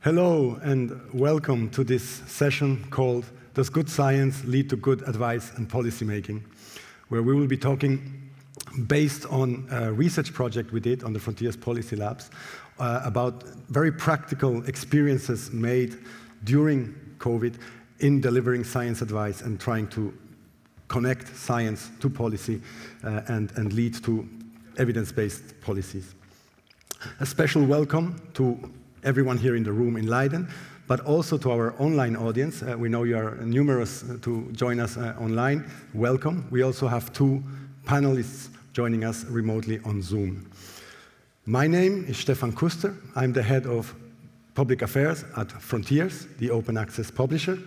Hello and welcome to this session called Does Good Science Lead to Good Advice and Policy Making?, where we will be talking based on a research project we did on the Frontiers Policy Labs about very practical experiences made during COVID in delivering science advice and trying to connect science to policy and lead to evidence-based policies. A special welcome to everyone here in the room in Leiden, but also to our online audience. We know you are numerous to join us online. Welcome. We also have two panelists joining us remotely on Zoom. My name is Stephan Kuster. I'm the head of public affairs at Frontiers, the open access publisher.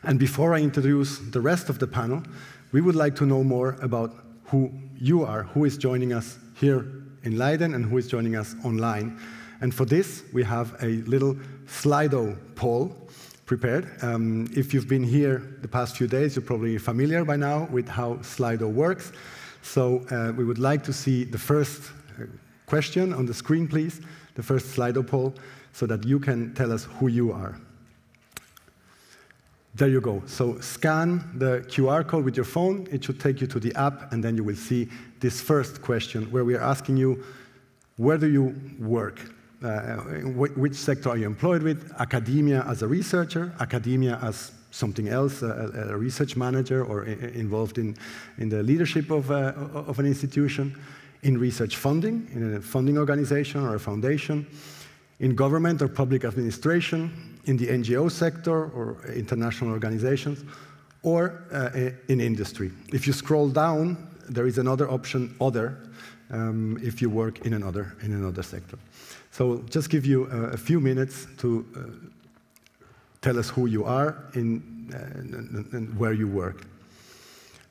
And before I introduce the rest of the panel, we would like to know more about who you are, who is joining us here in Leiden and who is joining us online. And for this, we have a little Slido poll prepared. If you've been here the past few days, you're probably familiar by now with how Slido works. So we would like to see the first question on the screen, please, the first Slido poll, so that you can tell us who you are. There you go. So scan the QR code with your phone. It should take you to the app, and then you will see this first question where we are asking you, where do you work? Which sector are you employed with? Academia as a researcher, academia as something else, a research manager, or involved in the leadership of an institution, in research funding, in a funding organization or a foundation, in government or public administration, in the NGO sector or international organizations, or in industry. If you scroll down, there is another option, other, if you work in another sector. So just give you a few minutes to tell us who you are and where you work.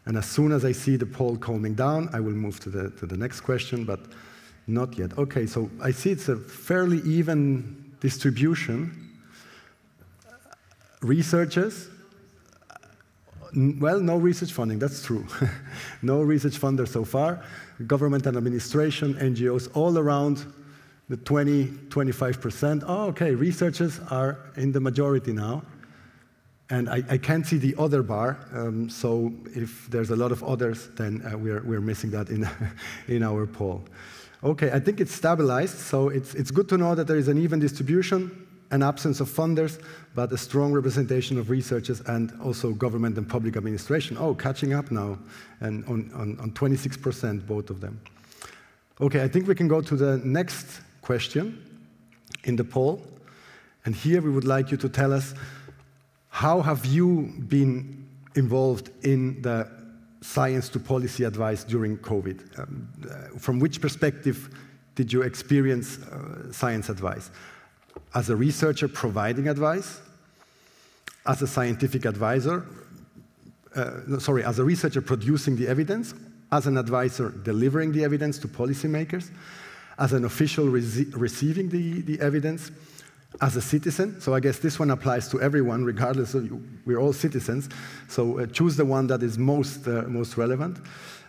And as soon as I see the poll calming down, I will move to the next question, but not yet. Okay, so I see it's a fairly even distribution. Researchers, well, no research funding, that's true. No research funders so far. Government and administration, NGOs, all around the 20–25%. Oh, okay, researchers are in the majority now. And I can't see the other bar, so if there's a lot of others, then we're missing that in our poll. Okay, I think it's stabilized, so it's good to know that there is an even distribution, an absence of funders, but a strong representation of researchers and also government and public administration. Oh, catching up now, and on 26%, both of them. Okay, I think we can go to the next question in the poll. And here we would like you to tell us, how have you been involved in the science to policy advice during COVID? From which perspective did you experience science advice? As a researcher providing advice, as a scientific advisor, as a researcher producing the evidence, as an advisor delivering the evidence to policymakers, as an official receiving the evidence, as a citizen. So I guess this one applies to everyone, regardless of, we're all citizens, so choose the one that is most relevant.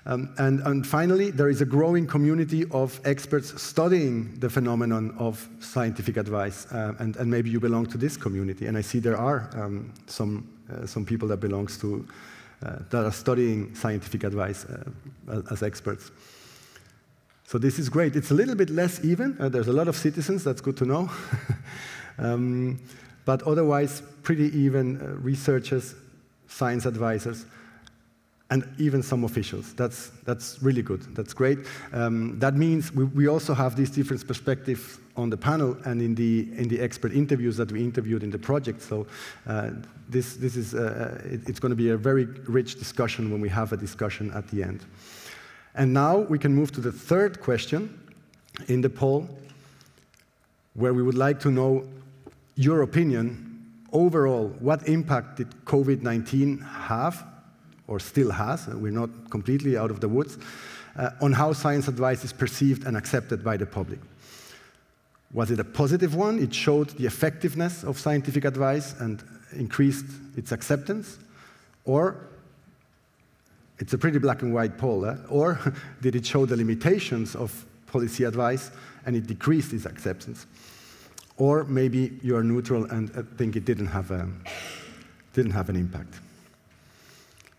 And finally, there is a growing community of experts studying the phenomenon of scientific advice, and maybe you belong to this community. And I see there are some people that belongs to that are studying scientific advice as experts. So this is great. It's a little bit less even. There's a lot of citizens. That's good to know. But otherwise, pretty even researchers, science advisors, and even some officials. That's really good. That's great. That means we also have these different perspectives on the panel and in the expert interviews that we interviewed in the project. So this is it's going to be a very rich discussion when we have a discussion at the end. And now we can move to the third question in the poll, where we would like to know your opinion overall. What impact did COVID-19 have, or still has, we're not completely out of the woods, on how science advice is perceived and accepted by the public? Was it a positive one? It showed the effectiveness of scientific advice and increased its acceptance? Or, it's a pretty black and white poll, or did it show the limitations of policy advice and it decreased its acceptance? or maybe you are neutral and think it didn't have an impact.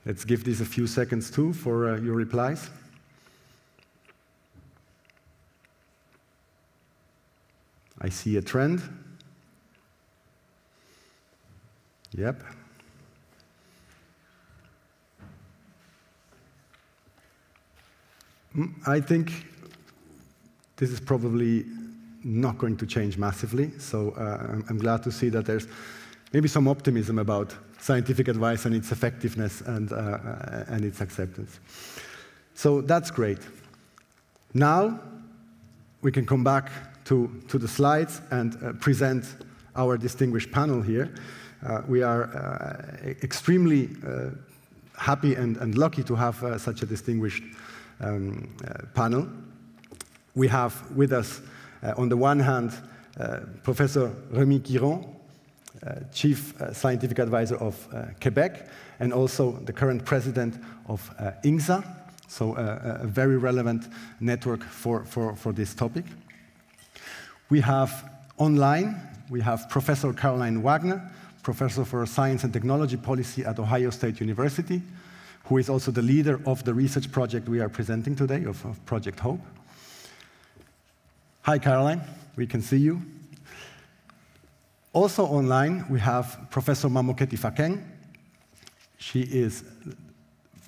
Let's give this a few seconds too for your replies. I see a trend. Yep. I think this is probably not going to change massively, so I'm glad to see that there's maybe some optimism about scientific advice and its effectiveness and its acceptance. So that's great. Now we can come back to the slides and present our distinguished panel here. We are extremely happy and lucky to have such a distinguished panel. We have with us, on the one hand, Professor Rémi Quirion, Chief Scientific Advisor of Quebec, and also the current president of INGSA, so a very relevant network for this topic. We have online, we have Professor Caroline Wagner, Professor for Science and Technology Policy at Ohio State University, who is also the leader of the research project we are presenting today, of Project Hope. Hi, Caroline, we can see you. Also online, we have Professor Mamokgethi Phakeng. She is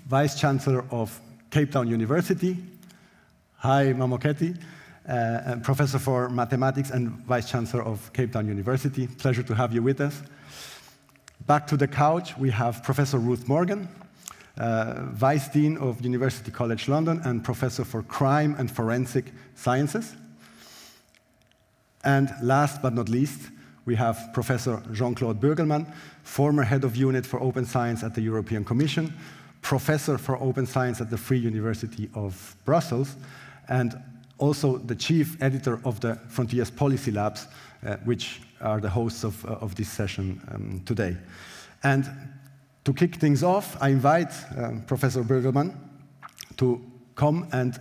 Vice-Chancellor of Cape Town University. Hi, Mamokgethi. Professor for Mathematics and Vice-Chancellor of Cape Town University. Pleasure to have you with us. Back to the couch, we have Professor Ruth Morgan, Vice Dean of University College London and Professor for Crime and Forensic Sciences. And last but not least, we have Professor Jean-Claude Burgelman, former Head of Unit for Open Science at the European Commission, Professor for Open Science at the Free University of Brussels, and also the Chief Editor of the Frontiers Policy Labs, which are the hosts of this session today. And to kick things off, I invite Professor Burgelman to come and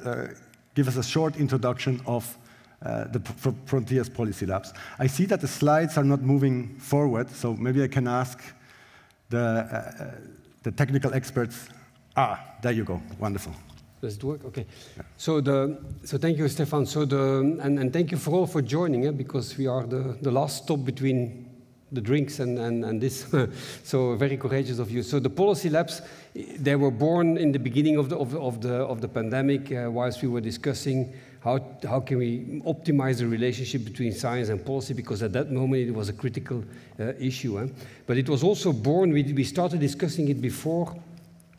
give us a short introduction of the Frontiers Policy Labs. I see that the slides are not moving forward, so maybe I can ask the technical experts. There you go. Wonderful. Does it work? Okay. Yeah. So thank you, Stephan. And thank you for all for joining, because we are the last stop between the drinks and this. So very courageous of you. So the policy labs, they were born in the beginning of the pandemic, whilst we were discussing how can we optimize the relationship between science and policy, because at that moment it was a critical issue. But it was also born, we started discussing it before,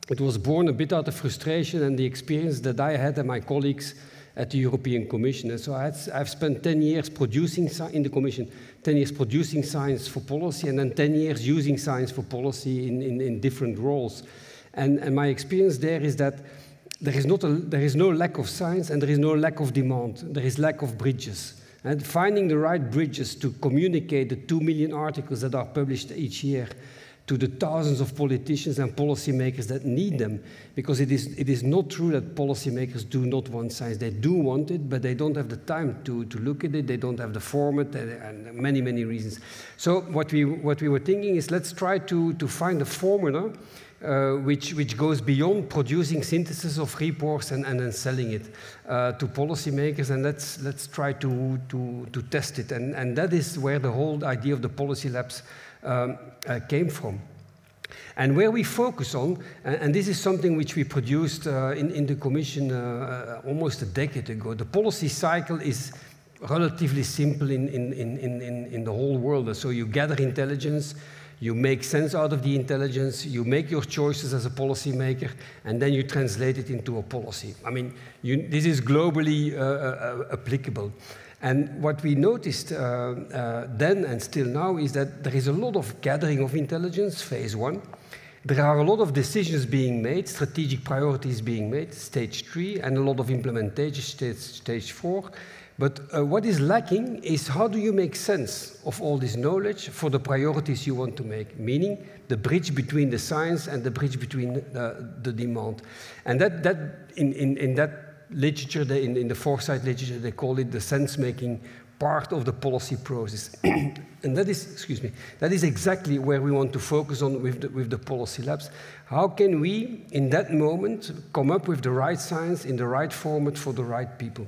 it was born a bit out of frustration and the experience that I had and my colleagues at the European Commission. And so I've spent 10 years producing, in the Commission, 10 years producing science for policy, and then 10 years using science for policy in different roles. And my experience there is that there is no lack of science and there is no lack of demand. There is lack of bridges. And finding the right bridges to communicate the 2 million articles that are published each year to the thousands of politicians and policymakers that need them, because it is not true that policymakers do not want science. They do want it, but they don't have the time to look at it. They don't have the format, and many, many reasons. So what we were thinking is, let's try to find a formula which goes beyond producing synthesis of reports and then selling it to policymakers, and let's try to test it. And that is where the whole idea of the policy labs came from. And where we focus on, and this is something which we produced in the Commission almost a decade ago, the policy cycle is relatively simple in the whole world. So you gather intelligence, you make sense out of the intelligence, you make your choices as a policymaker, and then you translate it into a policy. I mean, this is globally applicable. And what we noticed then and still now is that there is a lot of gathering of intelligence, phase one. There are a lot of decisions being made, strategic priorities being made, stage 3, and a lot of implementation, stage 4. But what is lacking is how do you make sense of all this knowledge for the priorities you want to make, meaning the bridge between the science and the bridge between the demand. And in that literature, in the foresight literature, they call it the sense-making part of the policy process. And that is, excuse me, that is exactly where we want to focus on with the policy labs. How can we, in that moment, come up with the right science in the right format for the right people?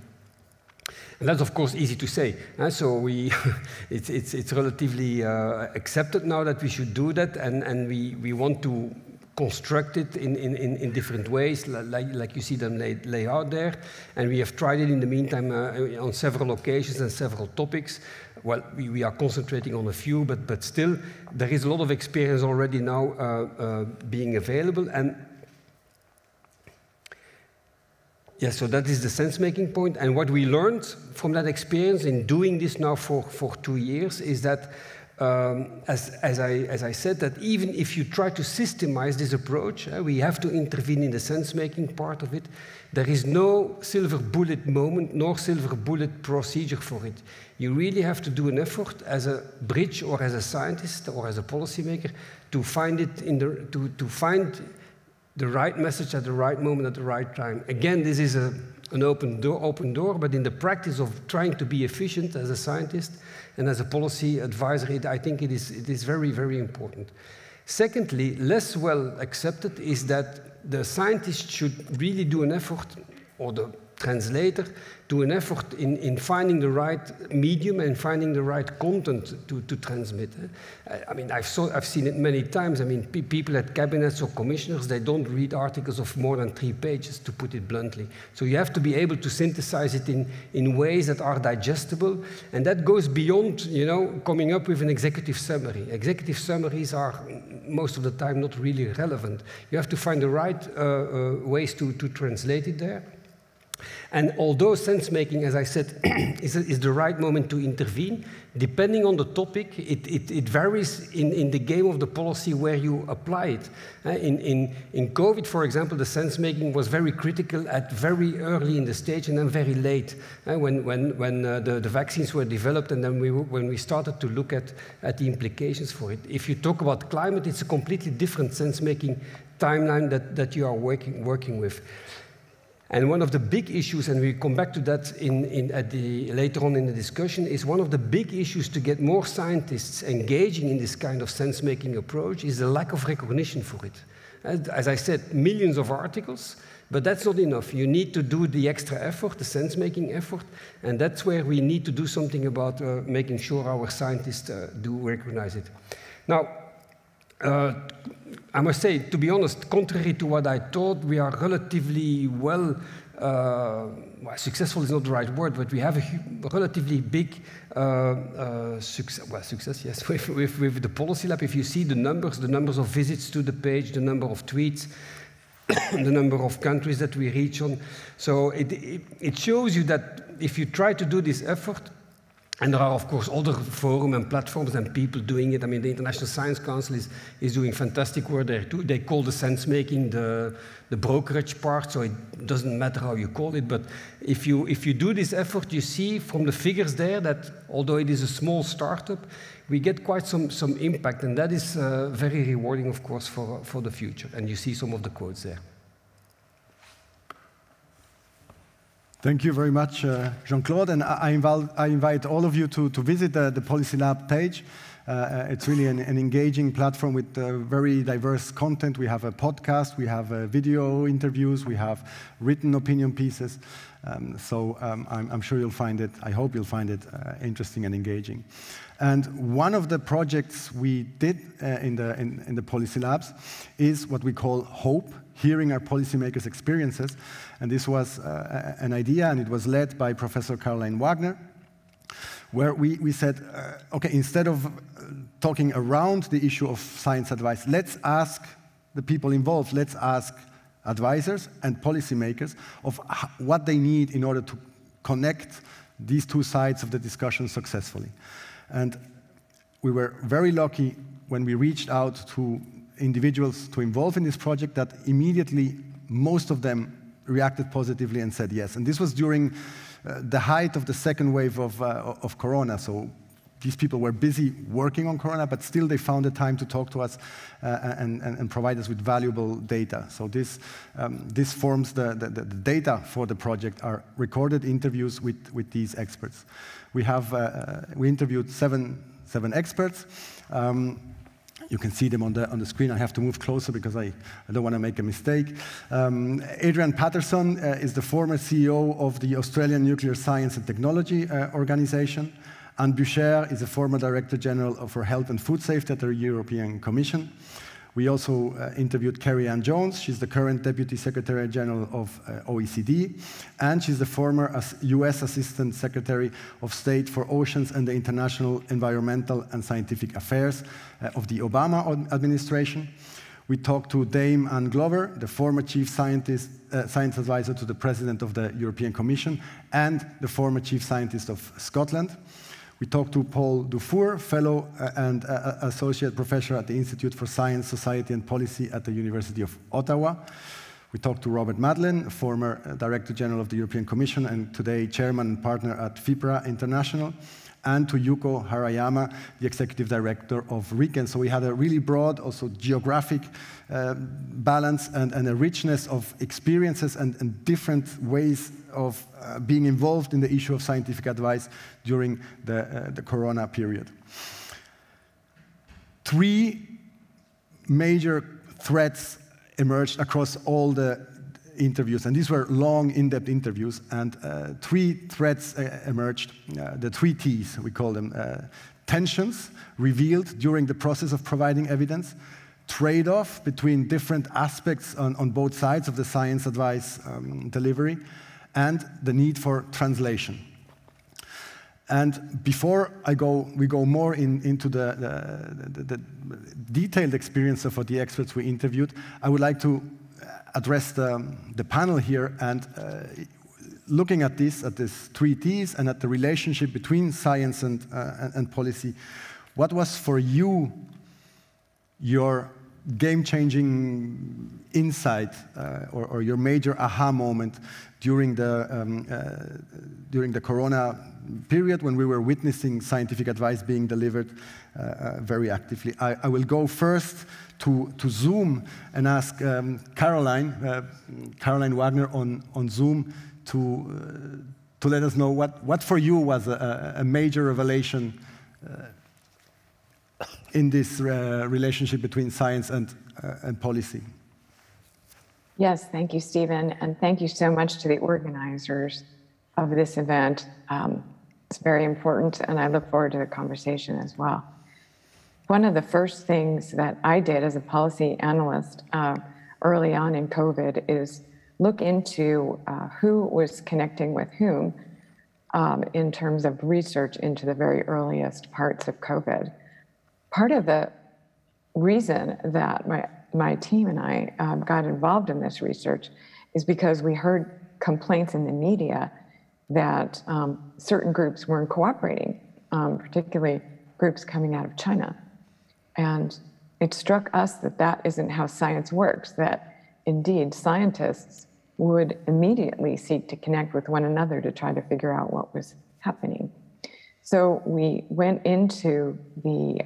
And that's, of course, easy to say. So it's relatively accepted now that we should do that, and we want to construct it in different ways, like you see them lay out there. And we have tried it in the meantime on several occasions and several topics. Well, we are concentrating on a few, but still, there is a lot of experience already now being available. And yeah, so that is the sense-making point. And what we learned from that experience in doing this now for 2 years is that, as I said, that even if you try to systemize this approach, we have to intervene in the sense-making part of it. There is no silver bullet moment nor silver bullet procedure for it. You really have to do an effort as a bridge or as a scientist or as a policymaker to find it to find the right message at the right moment at the right time. Again, this is an open door, but in the practice of trying to be efficient as a scientist and as a policy advisor, I think it is very, very important. Secondly, less well accepted is that the scientist should really do an effort, or the translator, do an effort in finding the right medium and finding the right content to transmit. I mean, I've seen it many times. I mean, people at cabinets or commissioners, they don't read articles of more than 3 pages, to put it bluntly. So you have to be able to synthesize it in ways that are digestible, and that goes beyond, coming up with an executive summary. Executive summaries are most of the time not really relevant. You have to find the right ways to translate it there. And although sense-making, as I said, is the right moment to intervene, depending on the topic, it varies in the game of the policy where you apply it. In COVID, for example, the sense-making was very critical at very early in the stage and then very late, when the vaccines were developed and then when we started to look at the implications for it. If you talk about climate, it's a completely different sense-making timeline that you are working with. And one of the big issues, and we come back to that later on in the discussion, is one of the big issues to get more scientists engaging in this kind of sense-making approach is the lack of recognition for it. As I said, millions of articles, but that's not enough. You need to do the extra effort, the sense-making effort, and that's where we need to do something about making sure our scientists do recognize it. Now, I must say, to be honest, contrary to what I thought, we are relatively well, successful is not the right word, but we have a relatively big success, yes, with the policy lab. If you see the numbers of visits to the page, the number of tweets, the number of countries that we reach on. So it shows you that if you try to do this effort, and there are, of course, other forums and platforms and people doing it. I mean, the International Science Council is doing fantastic work there too. They call the sense-making the brokerage part, so it doesn't matter how you call it. But if you do this effort, you see from the figures there that although it is a small startup, we get quite some impact, and that is very rewarding, of course, for the future. And you see some of the quotes there. Thank you very much, Jean-Claude, and I invite all of you to visit the Policy Lab page. It's really an engaging platform with very diverse content. We have a podcast, we have video interviews, we have written opinion pieces. I'm sure you'll find it, I hope you'll find it interesting and engaging. And one of the projects we did in the Policy Labs is what we call HOPE, Hearing Our Policymakers' Experiences. And this was an idea, and it was led by Professor Caroline Wagner, where we said, okay, instead of talking around the issue of science advice, let's ask the people involved, let's ask advisors and policymakers of what they need in order to connect these two sides of the discussion successfully. And we were very lucky when we reached out to individuals to involve in this project that immediately most of them reacted positively and said yes. And this was during the height of the second wave of Corona, so these people were busy working on Corona, but still they found the time to talk to us and provide us with valuable data. So this forms the data for the project, are recorded interviews with these experts. We interviewed seven experts. You can see them on the screen. I have to move closer because I don't want to make a mistake. Adrian Patterson is the former CEO of the Australian Nuclear Science and Technology Organization. Anne Boucher is a former Director General for Health and Food Safety at the European Commission. We also interviewed Quirion Jones. She's the current Deputy Secretary General of OECD, and she's the former US Assistant Secretary of State for Oceans and the International Environmental and Scientific Affairs of the Obama administration. We talked to Dame Anne Glover, the former Chief Science Advisor to the President of the European Commission and the former Chief Scientist of Scotland. We talked to Paul Dufour, Fellow and Associate Professor at the Institute for Science, Society and Policy at the University of Ottawa. We talked to Robert Madeleine, former Director General of the European Commission and today Chairman and Partner at FIPRA International, and to Yuko Harayama, the Executive Director of RIKEN. So we had a really broad, also geographic balance and a richness of experiences and different ways of being involved in the issue of scientific advice during the Corona period. 3 major threads emerged across all the interviews, and these were long, in-depth interviews, and 3 threads emerged, the 3 T's, we call them. Tensions revealed during the process of providing evidence, trade-off between different aspects on both sides of the science advice delivery, and the need for translation. And before we go more into the detailed experience of the experts we interviewed, I would like to address the panel here and looking at these 3 T's and at the relationship between science and policy. What was for you your game-changing insight or your major aha moment during the Corona period when we were witnessing scientific advice being delivered very actively? I will go first to Zoom and ask Caroline Wagner on Zoom to let us know what for you was a major revelation in this relationship between science and policy. Yes, thank you, Stephen, and thank you so much to the organizers of this event. It's very important, and I look forward to the conversation as well. One of the first things that I did as a policy analyst early on in COVID is look into who was connecting with whom in terms of research into the very earliest parts of COVID. Part of the reason that my team and I got involved in this research is because we heard complaints in the media that certain groups weren't cooperating, particularly groups coming out of China. And it struck us that that isn't how science works, that indeed scientists would immediately seek to connect with one another to try to figure out what was happening. So we went into the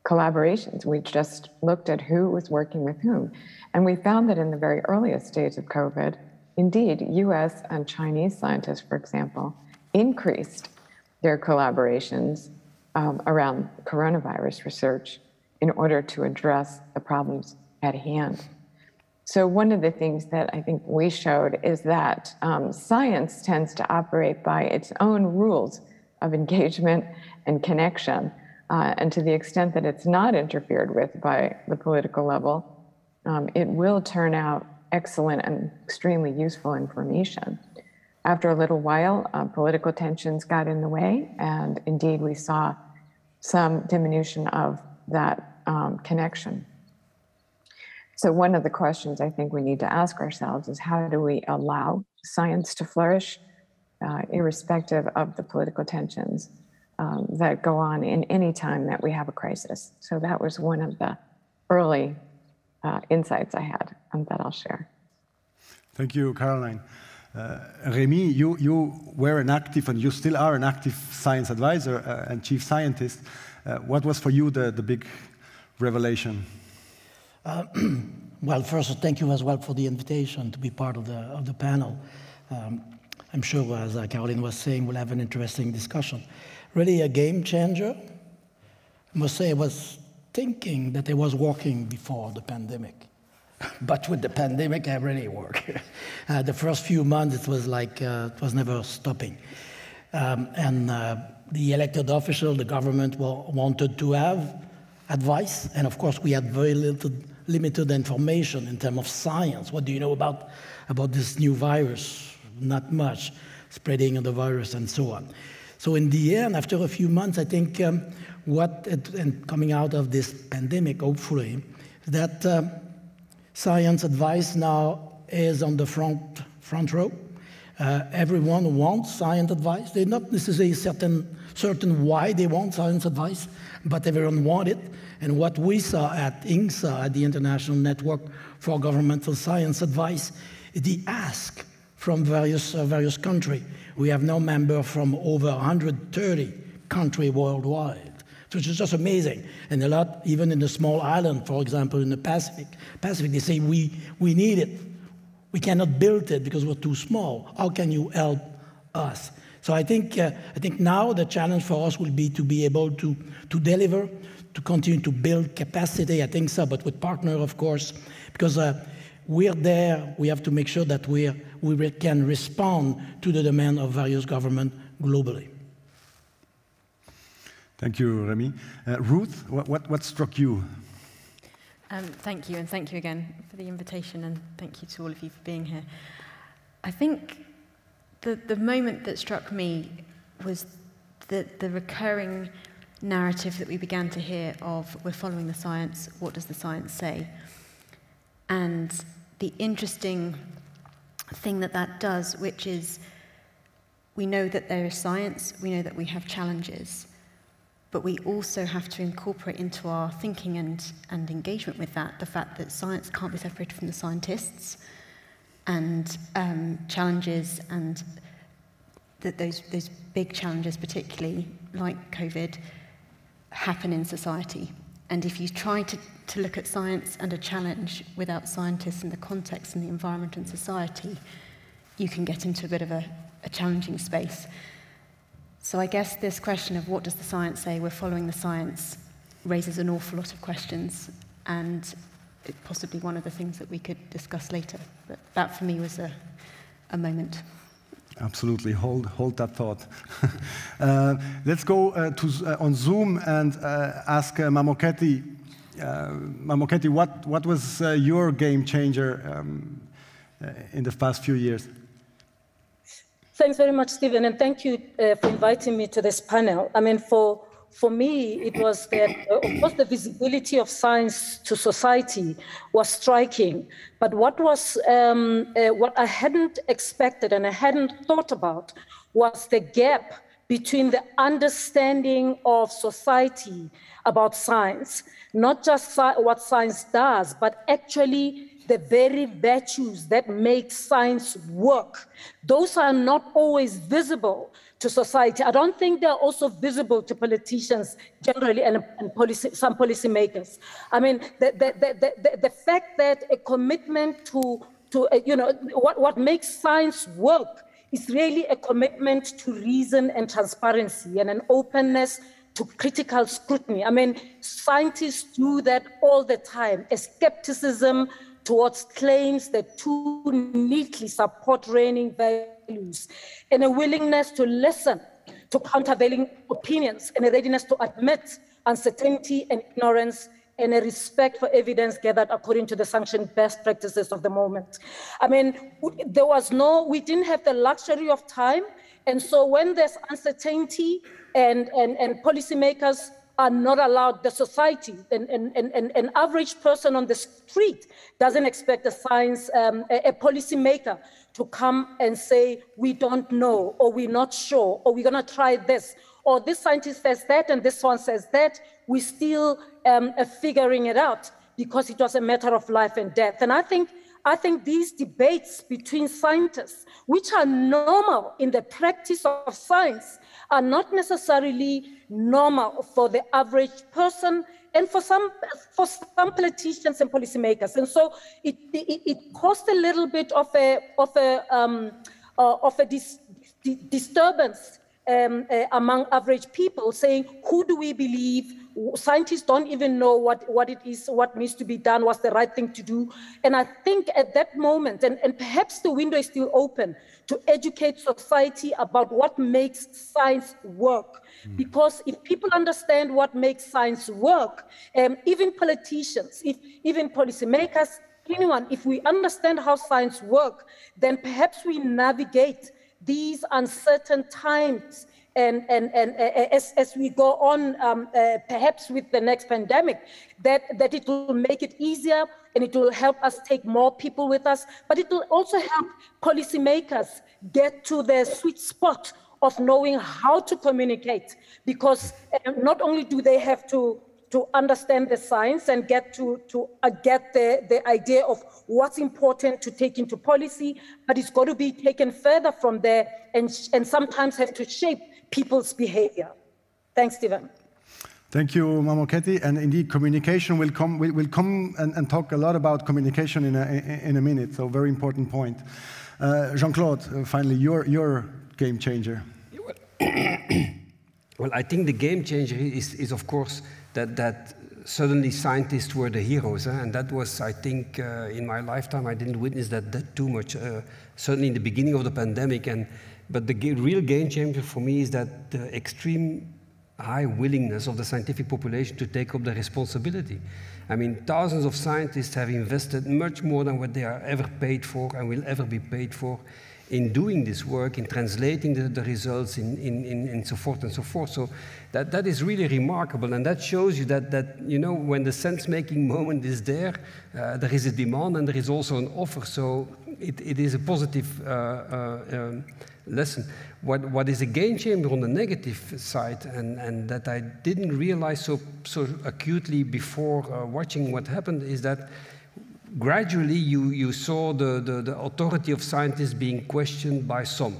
collaborations. We just looked at who was working with whom. And we found that in the very earliest stage of COVID, indeed, US and Chinese scientists, for example, increased their collaborations around coronavirus research in order to address the problems at hand. So one of the things that I think we showed is that science tends to operate by its own rules of engagement and connection. And to the extent that it's not interfered with by the political level, it will turn out excellent and extremely useful information. After a little while, political tensions got in the way, and indeed we saw some diminution of that connection. So one of the questions I think we need to ask ourselves is how do we allow science to flourish irrespective of the political tensions that go on in any time that we have a crisis? So that was one of the early insights I had and that I'll share. Thank you, Caroline. Rémi, you were an active, and you still are an active science advisor and chief scientist. What was for you the big revelation? Well, first, thank you as well for the invitation to be part of the panel. I'm sure, as Caroline was saying, we'll have an interesting discussion. Really a game changer. I must say I was thinking that I was working before the pandemic. But with the pandemic, I really work. The first few months, it was like, it was never stopping. The elected official, the government wanted to have advice. And of course, we had very limited information in terms of science. What do you know about this new virus? Not much. Spreading of the virus and so on. So in the end, after a few months, I think and coming out of this pandemic, hopefully, that science advice now is on the front row. Everyone wants science advice. They're not necessarily certain why they want science advice, but everyone wants it. And what we saw at INGSA, at the International Network for Governmental Science Advice, is the ask from various countries. We have now members from over 130 countries worldwide, which is just amazing. And a lot, even in the small island, for example, in the Pacific, they say, we need it. We cannot build it because we're too small. How can you help us? So I think now the challenge for us will be to be able to deliver, to continue to build capacity, I think so, but with partner, of course, because we're there, we have to make sure that we can respond to the demand of various governments globally. Thank you, Rémi. Ruth, what struck you? Thank you, and thank you again for the invitation, and thank you to all of you for being here. I think the moment that struck me was the recurring narrative that we began to hear of, we're following the science, what does the science say? And the interesting thing that does, which is we know that there is science, we know that we have challenges, but we also have to incorporate into our thinking and engagement with that the fact that science can't be separated from the scientists, and challenges, and that those big challenges, particularly like COVID, happen in society. And if you try to look at science and a challenge without scientists in the context and the environment and society, you can get into a bit of a challenging space. So I guess this question of what does the science say, we're following the science, raises an awful lot of questions, and it's possibly one of the things that we could discuss later. But that for me was a moment. Absolutely, hold that thought. Let's go on Zoom and ask Mamokgethi. Mamokgethi, what was your game changer in the past few years? Thanks very much, Stephen, and thank you for inviting me to this panel. I mean, for me, it was that, of course, the visibility of science to society was striking. But what I hadn't expected and I hadn't thought about was the gap between the understanding of society about science, not just what science does, but actually the very virtues that make science work. Those are not always visible to society. I don't think they're also visible to politicians generally and some policymakers. I mean, the fact that a commitment to what makes science work is really a commitment to reason and transparency and an openness to critical scrutiny. I mean, scientists do that all the time, a skepticism towards claims that too neatly support reigning values, and a willingness to listen to countervailing opinions, and a readiness to admit uncertainty and ignorance, and a respect for evidence gathered according to the sanctioned best practices of the moment. I mean, we didn't have the luxury of time, and so when there's uncertainty and policymakers are not allowed, the society, an average person on the street doesn't expect a policymaker to come and say, we don't know, or we're not sure, or we're gonna try this, or this scientist says that, and this one says that. We're still figuring it out because it was a matter of life and death. And I think I think these debates between scientists, which are normal in the practice of science, are not necessarily normal for the average person and for some politicians and policymakers. And so it caused a little bit of a disturbance among average people, saying, who do we believe? Scientists don't even know what it is, what needs to be done, what's the right thing to do. And I think at that moment, and perhaps the window is still open, to educate society about what makes science work. Because if people understand what makes science work, even politicians, even policymakers, anyone, if we understand how science works, then perhaps we navigate these uncertain times and as we go on, perhaps with the next pandemic, that it will make it easier and it will help us take more people with us, but it will also help policymakers get to the sweet spot of knowing how to communicate, because not only do they have to understand the science and get the idea of what's important to take into policy, but it's got to be taken further from there and sometimes have to shape people's behavior. Thanks, Stephan. Thank you, Mamokgethi. And indeed, communication will come. We'll come and talk a lot about communication in a minute. So, very important point. Jean-Claude, finally, your game changer. Well, I think the game changer is of course, that suddenly scientists were the heroes. And that was, I think, in my lifetime, I didn't witness that too much. Certainly in the beginning of the pandemic. But the real game changer for me is that the extreme high willingness of the scientific population to take up the responsibility. I mean, thousands of scientists have invested much more than what they are ever paid for and will ever be paid for in doing this work, in translating the results, in so forth and so forth. So that is really remarkable, and that shows you that you know, when the sense-making moment is there is a demand and there is also an offer. So it is a positive lesson. What is a game changer on the negative side, and that I didn't realize so acutely before watching what happened, is that gradually you saw the authority of scientists being questioned by some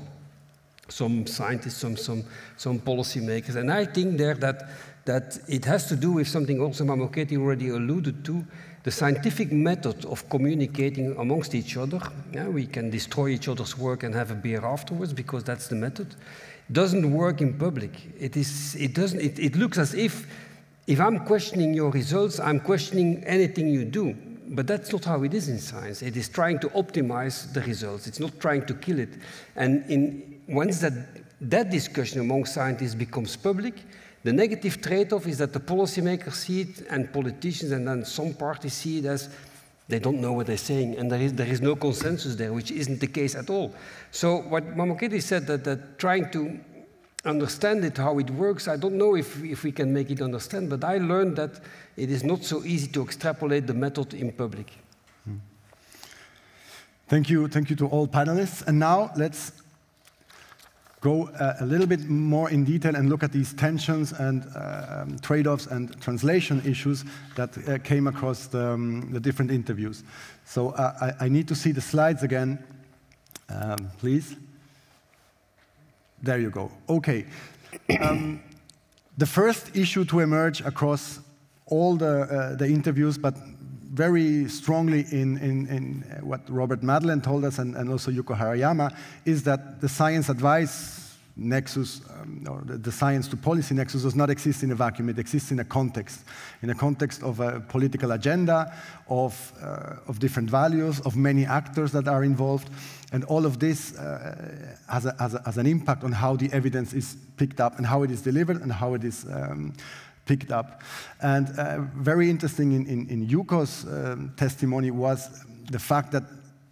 scientists, some policymakers. And I think there that it has to do with something also Mamokgethi already alluded to, the scientific method of communicating amongst each other. Yeah, we can destroy each other's work and have a beer afterwards because that's the method. Doesn't work in public. It looks as if I'm questioning your results, I'm questioning anything you do. But that's not how it is in science. It is trying to optimize the results. It's not trying to kill it. And once that discussion among scientists becomes public, the negative trade-off is that the policymakers see it, and politicians, and then some parties see it as they don't know what they're saying, and there is no consensus there, which isn't the case at all. So what Mamokgethi said, that trying to understand it, how it works, I don't know if we can make it understand, but I learned that it is not so easy to extrapolate the method in public. Thank you to all panelists. And now let's go a little bit more in detail and look at these tensions and trade-offs and translation issues that came across the different interviews. So I need to see the slides again, please. There you go. Okay. The first issue to emerge across all the interviews, but very strongly in what Robert Madeleine told us and also Yuko Harayama, is that the science advice nexus, or the science to policy nexus, does not exist in a vacuum. It exists in a context of a political agenda, of different values, of many actors that are involved. And all of this has an impact on how the evidence is picked up and how it is delivered and how it is picked up. And very interesting in Yuko's testimony was the fact that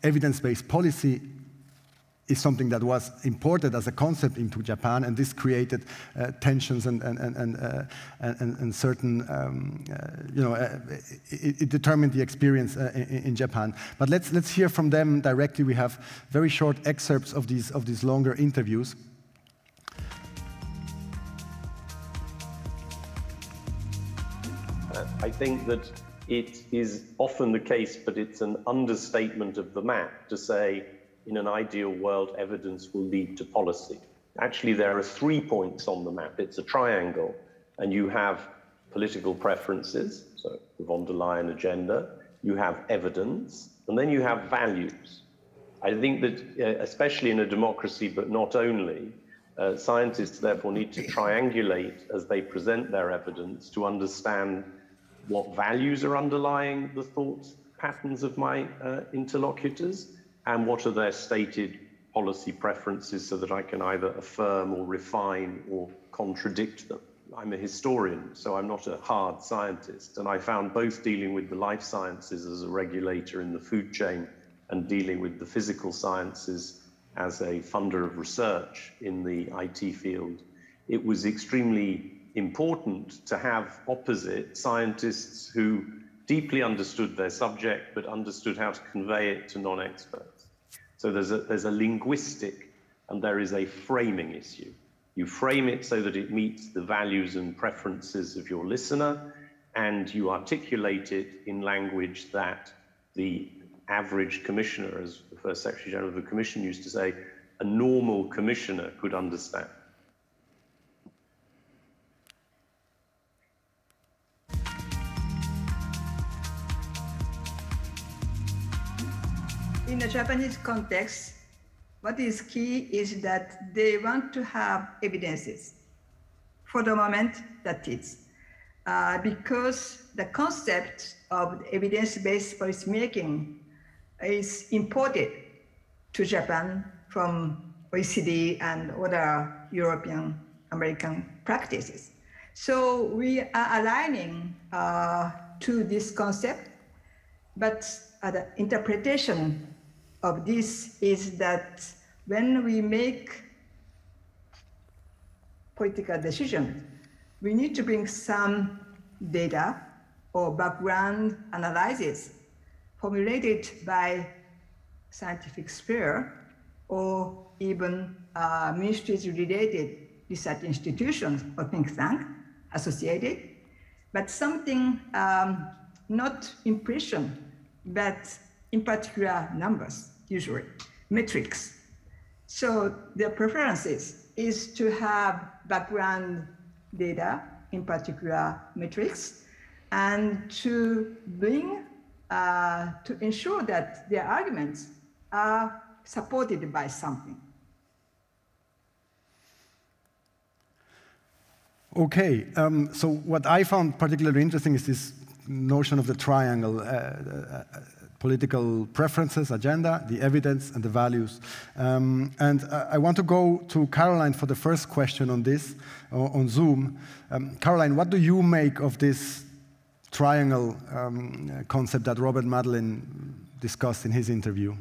evidence-based policy is something that was imported as a concept into Japan, and this created tensions and certain, it determined the experience in Japan. But let's hear from them directly. We have very short excerpts of these longer interviews. I think that it is often the case, but it's an understatement of the map to say, in an ideal world, evidence will lead to policy. Actually, there are 3 points on the map. It's a triangle, and you have political preferences, so the von der Leyen agenda, you have evidence, and then you have values. I think that, especially in a democracy, but not only, scientists therefore need to triangulate as they present their evidence to understand what values are underlying the thought patterns of my interlocutors, and what are their stated policy preferences, so that I can either affirm or refine or contradict them. I'm a historian, so I'm not a hard scientist, and I found both dealing with the life sciences as a regulator in the food chain and dealing with the physical sciences as a funder of research in the IT field, it was extremely important to have opposite scientists who deeply understood their subject but understood how to convey it to non-experts. So there's a linguistic and there is a framing issue. You frame it so that it meets the values and preferences of your listener, and you articulate it in language that the average commissioner, as the first Secretary General of the Commission used to say, a normal commissioner could understand. In the Japanese context, what is key is that they want to have evidences. For the moment, that is. Because the concept of evidence-based policymaking is imported to Japan from OECD and other European American practices. So we are aligning to this concept, but the interpretation of this is that when we make political decisions, we need to bring some data or background analysis formulated by scientific sphere or even ministries-related research institutions or think tank associated, but something not impression, but in particular numbers, usually, metrics. So their preferences is to have background data, in particular metrics, and to bring, to ensure that their arguments are supported by something. Okay, so what I found particularly interesting is this notion of the triangle, political preferences, agenda, the evidence, and the values. And I want to go to Caroline for the first question on this, on Zoom. Caroline, what do you make of this triangle concept that Robert Madeleine discussed in his interview?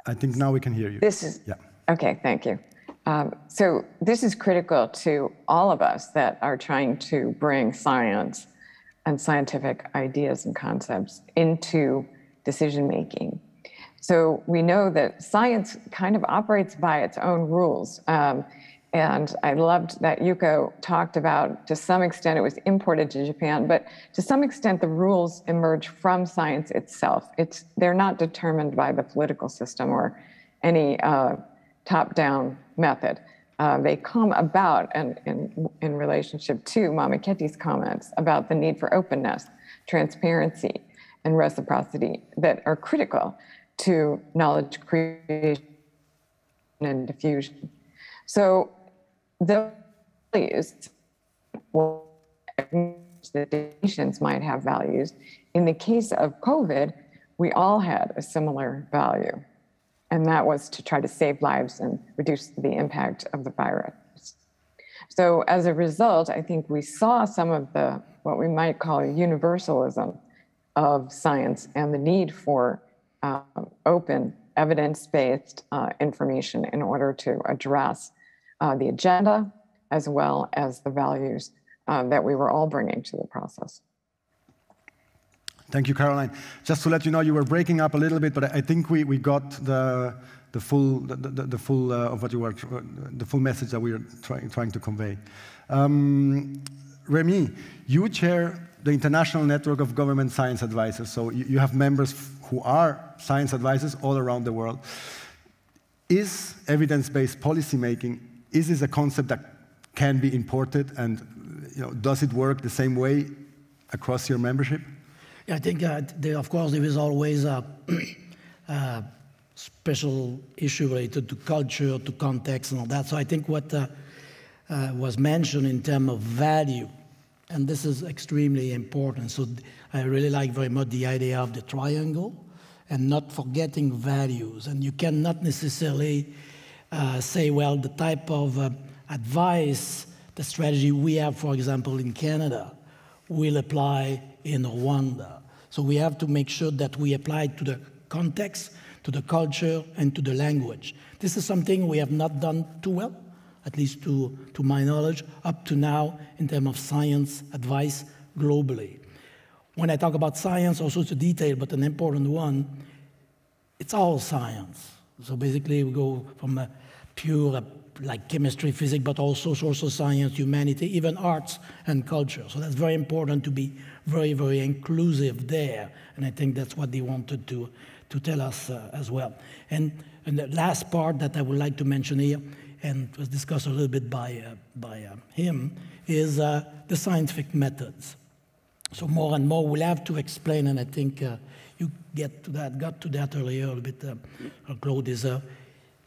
I think now we can hear you. This is, yeah. Okay, thank you. So this is critical to all of us that are trying to bring science and scientific ideas and concepts into decision-making. So we know that science kind of operates by its own rules. And I loved that Yuko talked about, to some extent, it was imported to Japan, but to some extent, the rules emerge from science itself. They're not determined by the political system or any top-down method. They come about in relationship to Mamokgethi's comments about the need for openness, transparency, and reciprocity that are critical to knowledge creation and diffusion. So the values, the nations might have values. In the case of COVID, we all had a similar value, and that was to try to save lives and reduce the impact of the virus. So as a result, I think we saw some of the, what we might call universalism of science and the need for open, evidence-based information in order to address the agenda as well as the values that we were all bringing to the process. Thank you, Caroline. Just to let you know, you were breaking up a little bit, but I think we got the the full of what you were, the full message that we are trying to convey. Rémi, you chair the International Network of Government Science Advisors, so you have members who are science advisors all around the world. Is evidence-based policymaking, is this a concept that can be imported, and does it work the same way across your membership? Yeah, I think, of course, there is always a special issue related to culture, to context, and all that. So I think what was mentioned in terms of value, and this is extremely important. So I really like very much the idea of the triangle and not forgetting values. And you cannot necessarily say, well, the type of advice, the strategy we have, for example, in Canada, will apply in Rwanda. So we have to make sure that we apply it to the context, to the culture, and to the language. This is something we have not done too well, at least to my knowledge, up to now in terms of science advice globally. When I talk about science, also it's a detail, but an important one, it's all science. So basically we go from a pure like chemistry, physics, but also social science, humanity, even arts and culture. So that's very important to be very, very inclusive there. And I think that's what they wanted to tell us as well. And the last part that I would like to mention here, and was discussed a little bit by him, is the scientific methods. So more and more we'll have to explain, and I think you got to that earlier a little bit, Claude, is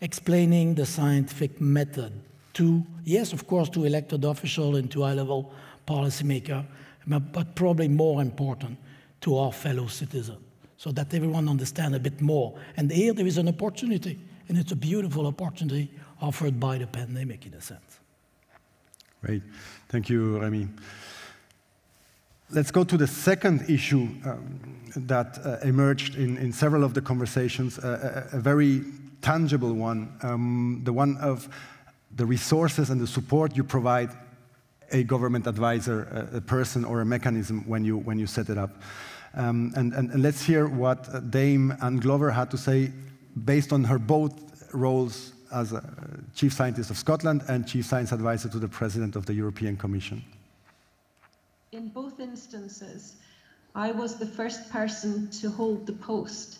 explaining the scientific method to, yes, of course, to elected officials and to high-level policymakers, but probably more important to our fellow citizens, so that everyone understands a bit more. And here there is an opportunity, and it's a beautiful opportunity offered by the pandemic in a sense. Great. Thank you, Rémi. Let's go to the second issue that emerged in several of the conversations, a very tangible one, the one of the resources and the support you provide a government advisor, a person or a mechanism when you set it up. And let's hear what Dame Anne Glover had to say based on her both roles as a Chief Scientist of Scotland and Chief Science Advisor to the President of the European Commission. In both instances, I was the first person to hold the post.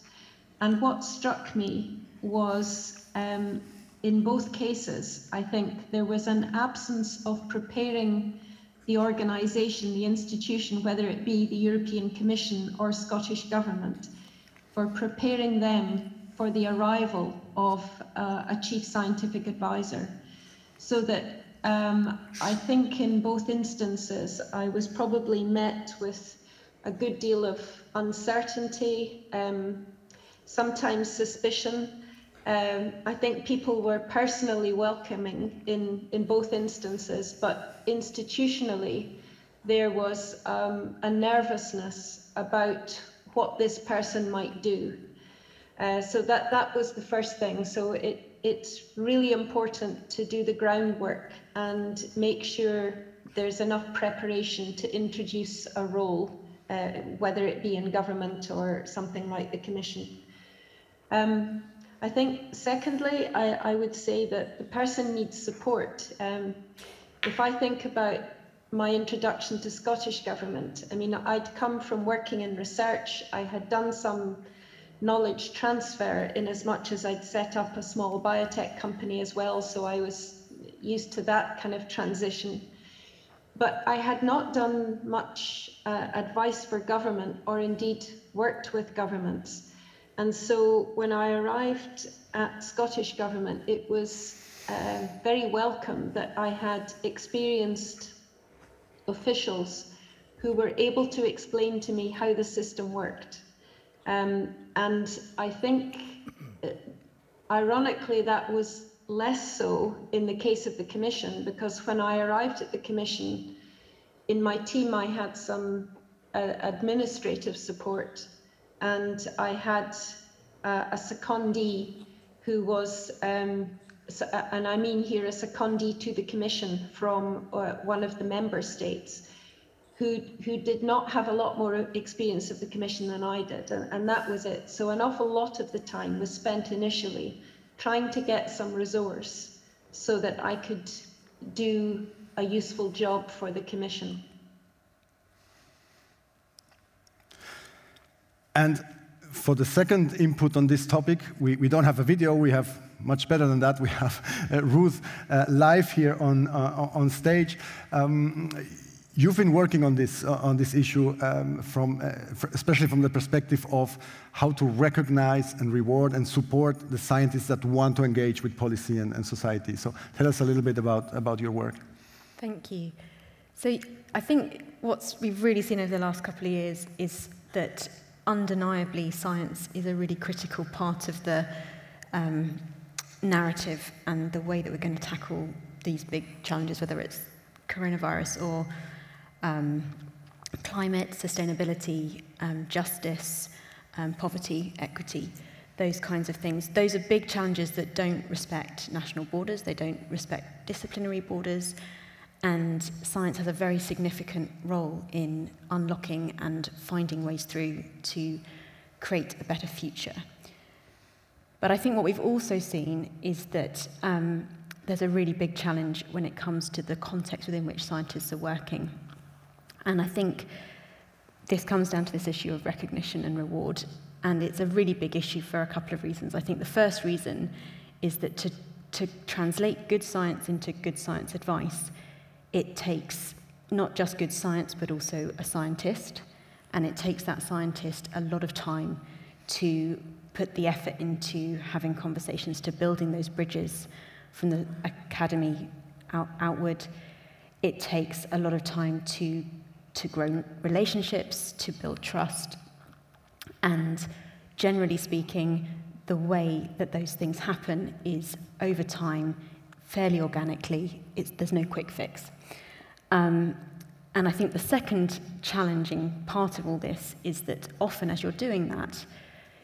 And what struck me was, in both cases, I think there was an absence of preparing the organisation, the institution, whether it be the European Commission or Scottish Government, for preparing them for the arrival of a Chief Scientific Advisor. So that I think in both instances, I was probably met with a good deal of uncertainty, sometimes suspicion. I think people were personally welcoming in both instances, but institutionally, there was a nervousness about what this person might do. So that was the first thing. So it's really important to do the groundwork and make sure there's enough preparation to introduce a role, whether it be in government or something like the Commission. I think, secondly, I would say that the person needs support. If I think about my introduction to Scottish Government, I mean, I'd come from working in research. I had done some knowledge transfer in as much as I'd set up a small biotech company as well, so I was used to that kind of transition. But I had not done much advice for government or indeed worked with governments. And so when I arrived at Scottish Government, it was very welcome that I had experienced officials who were able to explain to me how the system worked. And I think, ironically, that was less so in the case of the Commission, because when I arrived at the Commission, in my team I had some administrative support, and I had a secondee who was, and I mean here a secondee to the Commission from one of the member states, who did not have a lot more experience of the Commission than I did, and that was it. So an awful lot of the time was spent initially trying to get some resource so that I could do a useful job for the Commission. And for the second input on this topic, we don't have a video, we have much better than that. We have Ruth live here on stage. You've been working on this issue especially from the perspective of how to recognize and reward and support the scientists that want to engage with policy and society. So tell us a little bit about your work. Thank you. So I think what we've really seen over the last couple of years is that undeniably science is a really critical part of the narrative and the way that we're going to tackle these big challenges, whether it's coronavirus or climate, sustainability, justice, poverty, equity, those kinds of things. Those are big challenges that don't respect national borders, they don't respect disciplinary borders, and science has a very significant role in unlocking and finding ways through to create a better future. But I think what we've also seen is that there's a really big challenge when it comes to the context within which scientists are working. And I think this comes down to this issue of recognition and reward. And it's a really big issue for a couple of reasons. I think the first reason is that to translate good science into good science advice, it takes not just good science, but also a scientist. And it takes that scientist a lot of time to put the effort into having conversations, to building those bridges from the academy outward. It takes a lot of time to grow relationships, to build trust. And generally speaking, the way that those things happen is over time, fairly organically. There's no quick fix. And I think the second challenging part of all this is that often as you're doing that,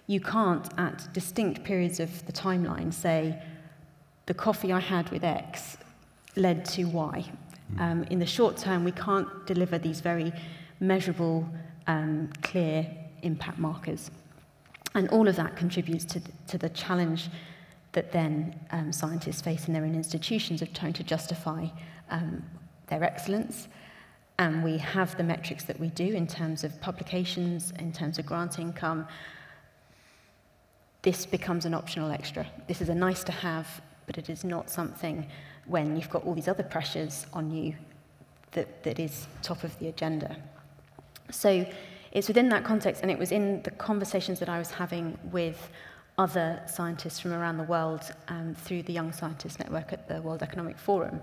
you can't, at distinct periods of the timeline, say, the coffee I had with X led to Y. In the short term, we can't deliver these very measurable, clear impact markers. And all of that contributes to the challenge that then scientists face in their own institutions of trying to justify their excellence. And we have the metrics that we do in terms of publications, in terms of grant income. This becomes an optional extra. This is a nice to have, but it is not something when you've got all these other pressures on you that is top of the agenda. So it's within that context, and it was in the conversations that I was having with other scientists from around the world through the Young Scientists Network at the World Economic Forum,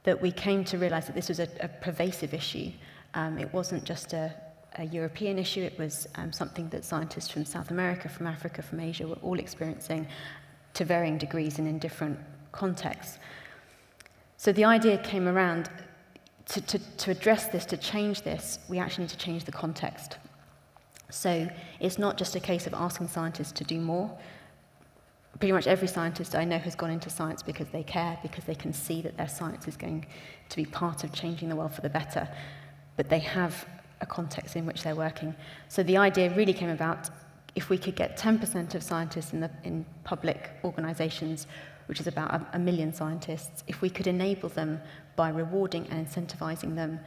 that we came to realize that this was a pervasive issue. It wasn't just a European issue, it was something that scientists from South America, from Africa, from Asia were all experiencing to varying degrees and in different contexts. So the idea came around to address this, to change this, we actually need to change the context. So it's not just a case of asking scientists to do more. Pretty much every scientist I know has gone into science because they care, because they can see that their science is going to be part of changing the world for the better. But they have a context in which they're working. So the idea really came about, if we could get 10% of scientists in public organizations, which is about 1 million scientists, if we could enable them by rewarding and incentivizing them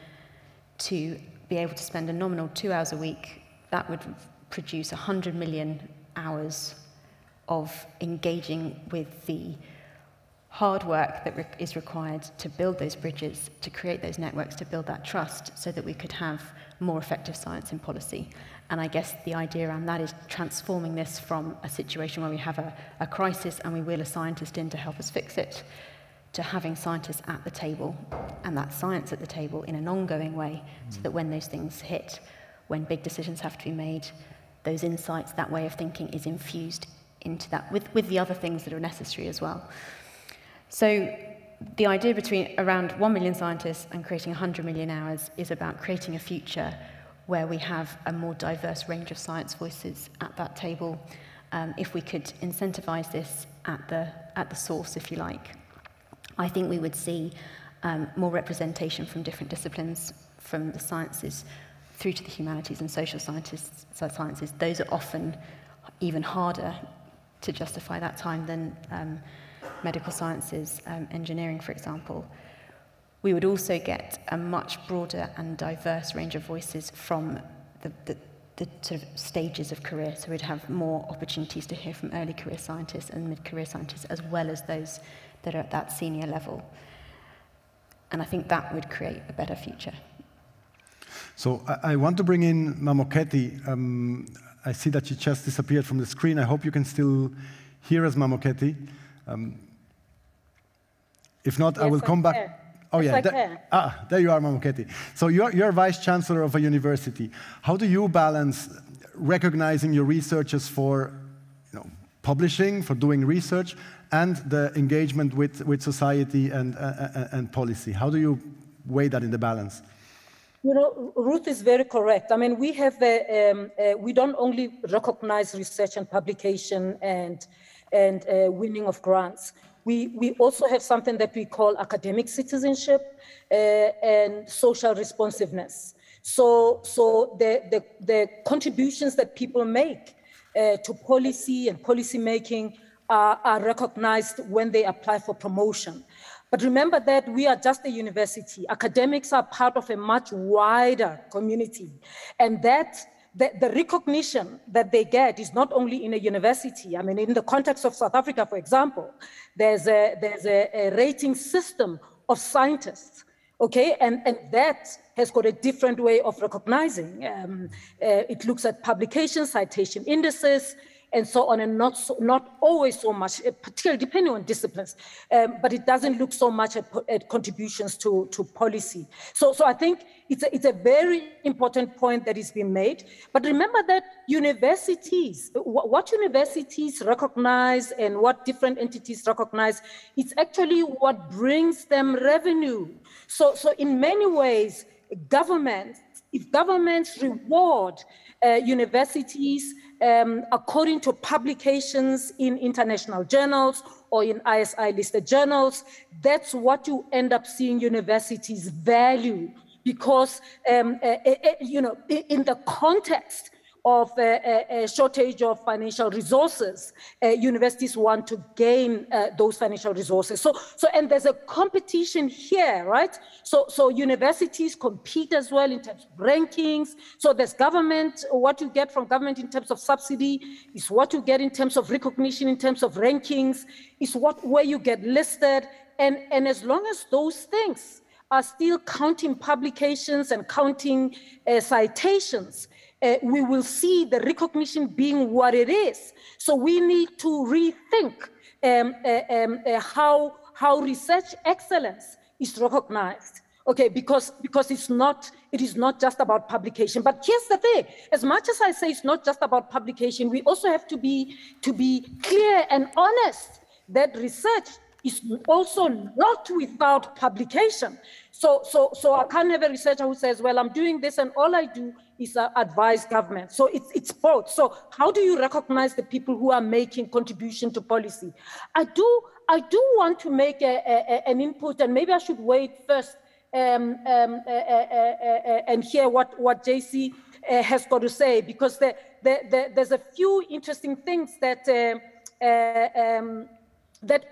to be able to spend a nominal 2 hours a week, that would produce 100 million hours of engaging with the hard work that is required to build those bridges, to create those networks, to build that trust so that we could have more effective science and policy. And I guess the idea around that is transforming this from a situation where we have a crisis and we wheel a scientist in to help us fix it, to having scientists at the table and that science at the table in an ongoing way, so that when those things hit, when big decisions have to be made, those insights, that way of thinking is infused into that with the other things that are necessary as well. So the idea around 1 million scientists and creating 100 million hours is about creating a future where we have a more diverse range of science voices at that table. If we could incentivize this at the source, if you like, I think we would see more representation from different disciplines, from the sciences through to the humanities and social sciences. Those are often even harder to justify that time than medical sciences, engineering, for example. We would also get a much broader and diverse range of voices from the sort of stages of career. So we'd have more opportunities to hear from early career scientists and mid-career scientists, as well as those that are at that senior level. And I think that would create a better future. So I want to bring in Mamokgethi. I see that she just disappeared from the screen. I hope you can still hear us, Mamokgethi. If not, yes, I will come back. Oh, yes, yeah. There you are, Mamokgethi. So you're Vice-Chancellor of a university. How do you balance recognizing your researchers for publishing, for doing research, and the engagement with society and policy? How do you weigh that in the balance? Ruth is very correct. I mean, we have we don't only recognize research and publication and winning of grants. We also have something that we call academic citizenship and social responsiveness. So the contributions that people make to policy and policy making are recognized when they apply for promotion. But remember that we are just a university. Academics are part of a much wider community. And that the recognition that they get is not only in a university. I mean, in the context of South Africa, for example, there's a rating system of scientists, okay? And that has got a different way of recognizing. It looks at publication, citation indices, and so on, and not always so much, particularly depending on disciplines, but it doesn't look so much at contributions to policy. So I think it's a very important point that is being made. But remember that universities, what universities recognize and what different entities recognize, it's actually what brings them revenue. So in many ways, if governments reward universities according to publications in international journals or in ISI-listed journals, that's what you end up seeing universities value, because in the context of a shortage of financial resources, universities want to gain those financial resources. And there's a competition here, right? So universities compete as well in terms of rankings. So there's government, what you get from government in terms of subsidy is what you get in terms of recognition, in terms of rankings, is where you get listed. And as long as those things are still counting publications and counting citations, we will see the recognition being what it is. So we need to rethink how research excellence is recognized. Okay, because it is not just about publication. But here's the thing: as much as I say it's not just about publication, we also have to be clear and honest that research is also not without publication. So I can't have a researcher who says, well, I'm doing this and all I do is advise government. So it's both. So how do you recognize the people who are making contribution to policy? I do want to make an input, and maybe I should wait first and hear what JC has got to say, because there's a few interesting things that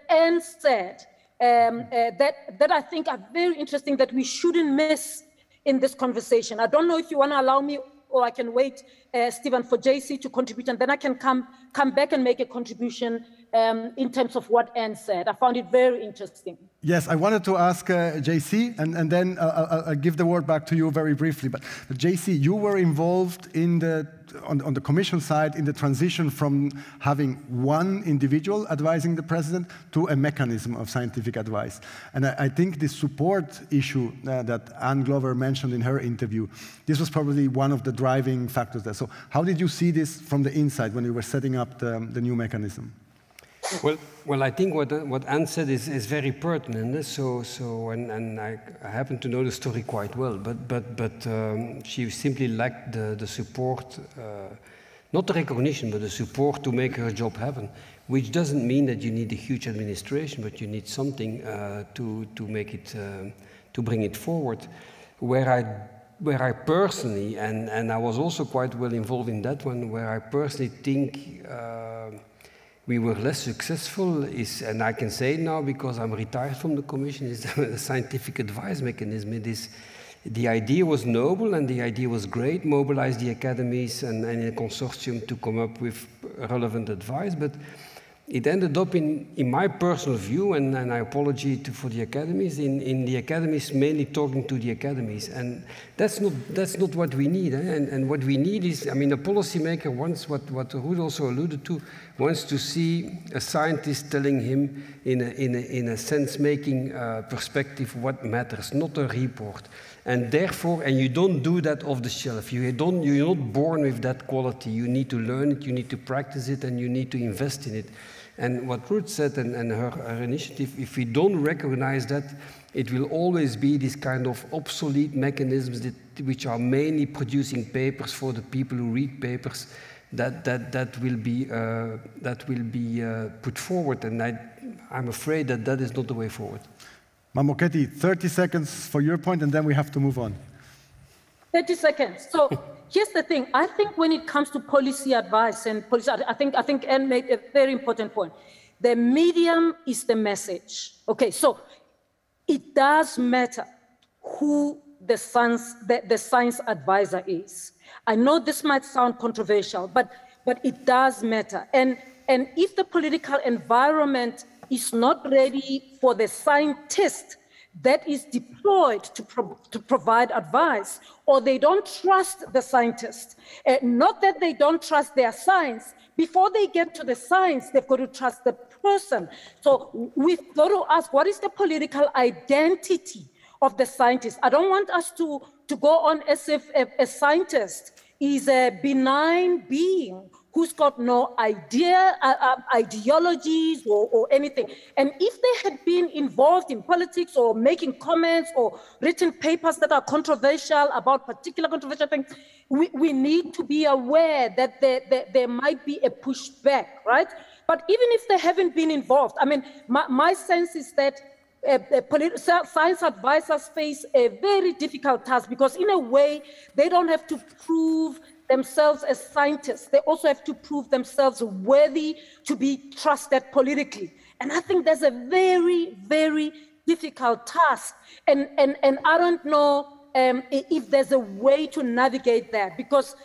Anne said that I think are very interesting that we shouldn't miss in this conversation. I don't know if you want to allow me, or I can wait, Stephan, for JC to contribute, and then I can come back and make a contribution in terms of what Anne said. I found it very interesting. Yes, I wanted to ask JC, and then I'll give the word back to you very briefly. But JC, you were involved in on the Commission side in the transition from having one individual advising the president to a mechanism of scientific advice. And I think the support issue that Anne Glover mentioned in her interview, this was probably one of the driving factors there. So how did you see this from the inside when you were setting up the new mechanism? Well, I think what Anne said is very pertinent. And I happen to know the story quite well. But she simply lacked the support, not the recognition, but the support to make her job happen. Which doesn't mean that you need a huge administration, but you need something to make it to bring it forward. Where I personally, and I was also quite well involved in that one, where I personally think we were less successful is, and I can say it now because I'm retired from the Commission, is the scientific advice mechanism. It is, the idea was noble and the idea was great, mobilize the academies and a consortium to come up with relevant advice, but it ended up in my personal view, and I apologize for the academies, in the academies mainly talking to the academies. And that's not what we need. And what we need is, I mean, a policymaker wants, what Ruth also alluded to, wants to see a scientist telling him in a sense-making perspective what matters, not a report. And therefore, and you don't do that off the shelf. You're not born with that quality. You need to learn it, you need to practice it, and you need to invest in it. And what Ruth said and her initiative, if we don't recognize that, it will always be this kind of obsolete mechanisms which are mainly producing papers for the people who read papers that will be put forward. And I'm afraid that is not the way forward. Mamokgethi, 30 seconds for your point, and then we have to move on. 30 seconds. So here's the thing. I think when it comes to policy advice and policy, I think Anne made a very important point. The medium is the message. Okay, so it does matter who the science advisor is. I know this might sound controversial, but it does matter. And if the political environment is not ready for the scientist that is deployed to provide advice, or they don't trust the scientist. Not that they don't trust their science. Before they get to the science, they've got to trust the person. So we've got to ask, what is the political identity of the scientist? I don't want us to go on as if a scientist is a benign being who's got no ideologies or anything. And if they had been involved in politics or making comments or written papers that are controversial about particular controversial things, we need to be aware that there might be a pushback, right? But even if they haven't been involved, I mean, my sense is that science advisors face a very difficult task because in a way, they don't have to prove themselves as scientists. They also have to prove themselves worthy to be trusted politically. And I think that's a very, very difficult task. And I don't know if there's a way to navigate that because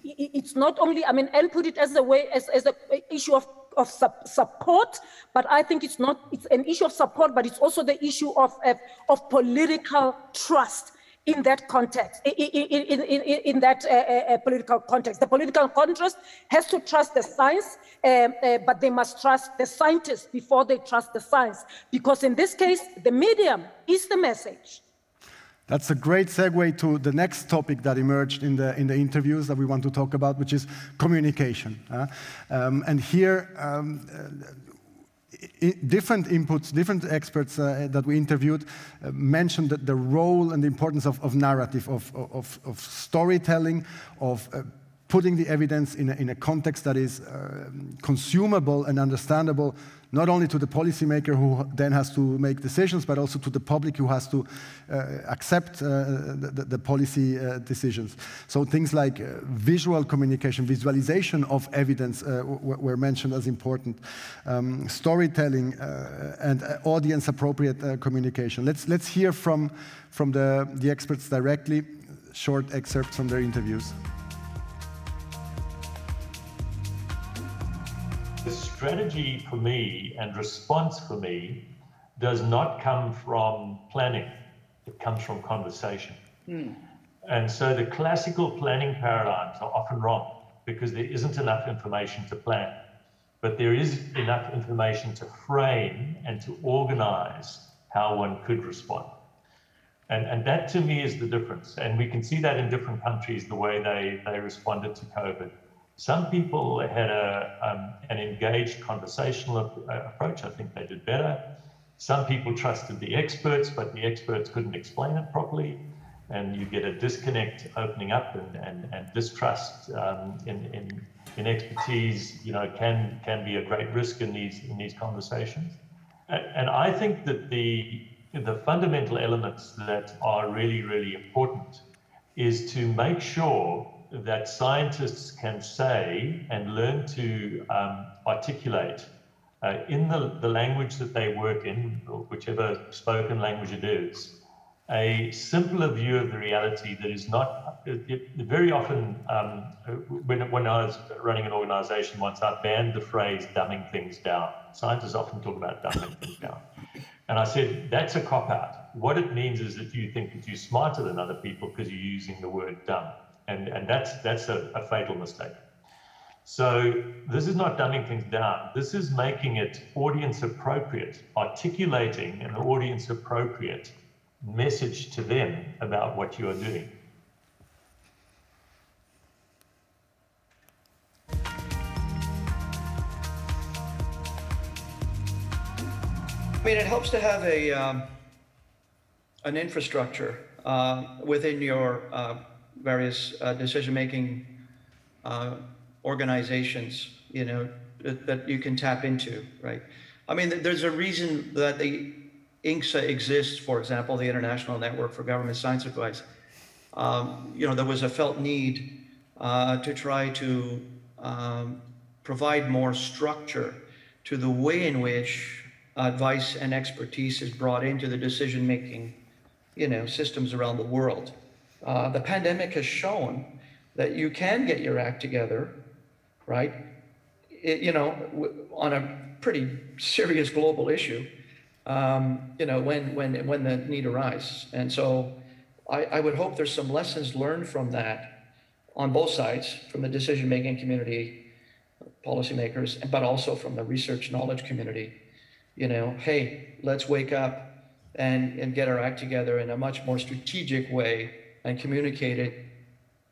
it's not only, I mean, Anne put it as a way, as an issue of support, but I think it's an issue of support, but it's also the issue of political trust. In that context, in that political context. The political context has to trust the science, but they must trust the scientists before they trust the science. Because in this case, the medium is the message. That's a great segue to the next topic that emerged in the interviews that we want to talk about, which is communication. And here, different inputs, different experts that we interviewed mentioned that the role and the importance of narrative, of storytelling, of putting the evidence in a context that is consumable and understandable, not only to the policymaker who then has to make decisions, but also to the public who has to accept the policy decisions. So things like visual communication, visualization of evidence were mentioned as important. Storytelling and audience-appropriate communication. Let's hear from the experts directly, short excerpts from their interviews. The strategy for me and response for me does not come from planning. It comes from conversation. And so the classical planning paradigms are often wrong because there isn't enough information to plan, but there is enough information to frame and to organize how one could respond. And that to me is the difference. And we can see that in different countries, the way they responded to COVID. Some people had an engaged conversational approach. I think they did better. Some people trusted the experts, but the experts couldn't explain it properly. And you get a disconnect opening up and distrust in expertise, can be a great risk in these conversations. And I think that the fundamental elements that are really, really important is to make sure that scientists can say and learn to articulate in the language that they work in, or whichever spoken language it is, a simpler view of the reality that is not, very often, when I was running an organization once, I banned the phrase dumbing things down. Scientists often talk about dumbing things down. And I said, that's a cop-out. What it means is that you think that you're smarter than other people because you're using the word dumb. And that's a fatal mistake. So this is not dumbing things down. This is making it audience appropriate, articulating an audience appropriate message to them about what you are doing. I mean, it helps to have an infrastructure within your various decision-making organizations, you know, that you can tap into, right? I mean, there's a reason that the INGSA exists, for example, the International Network for Government Science Advice. You know, there was a felt need to try to provide more structure to the way in which advice and expertise is brought into the decision-making, you know, systems around the world. The pandemic has shown that you can get your act together, right? You know, on a pretty serious global issue, you know, when the need arises. And so I would hope there's some lessons learned from that on both sides, from the decision-making community, policymakers, but also from the research knowledge community. You know, hey, let's wake up and get our act together in a much more strategic way and communicate it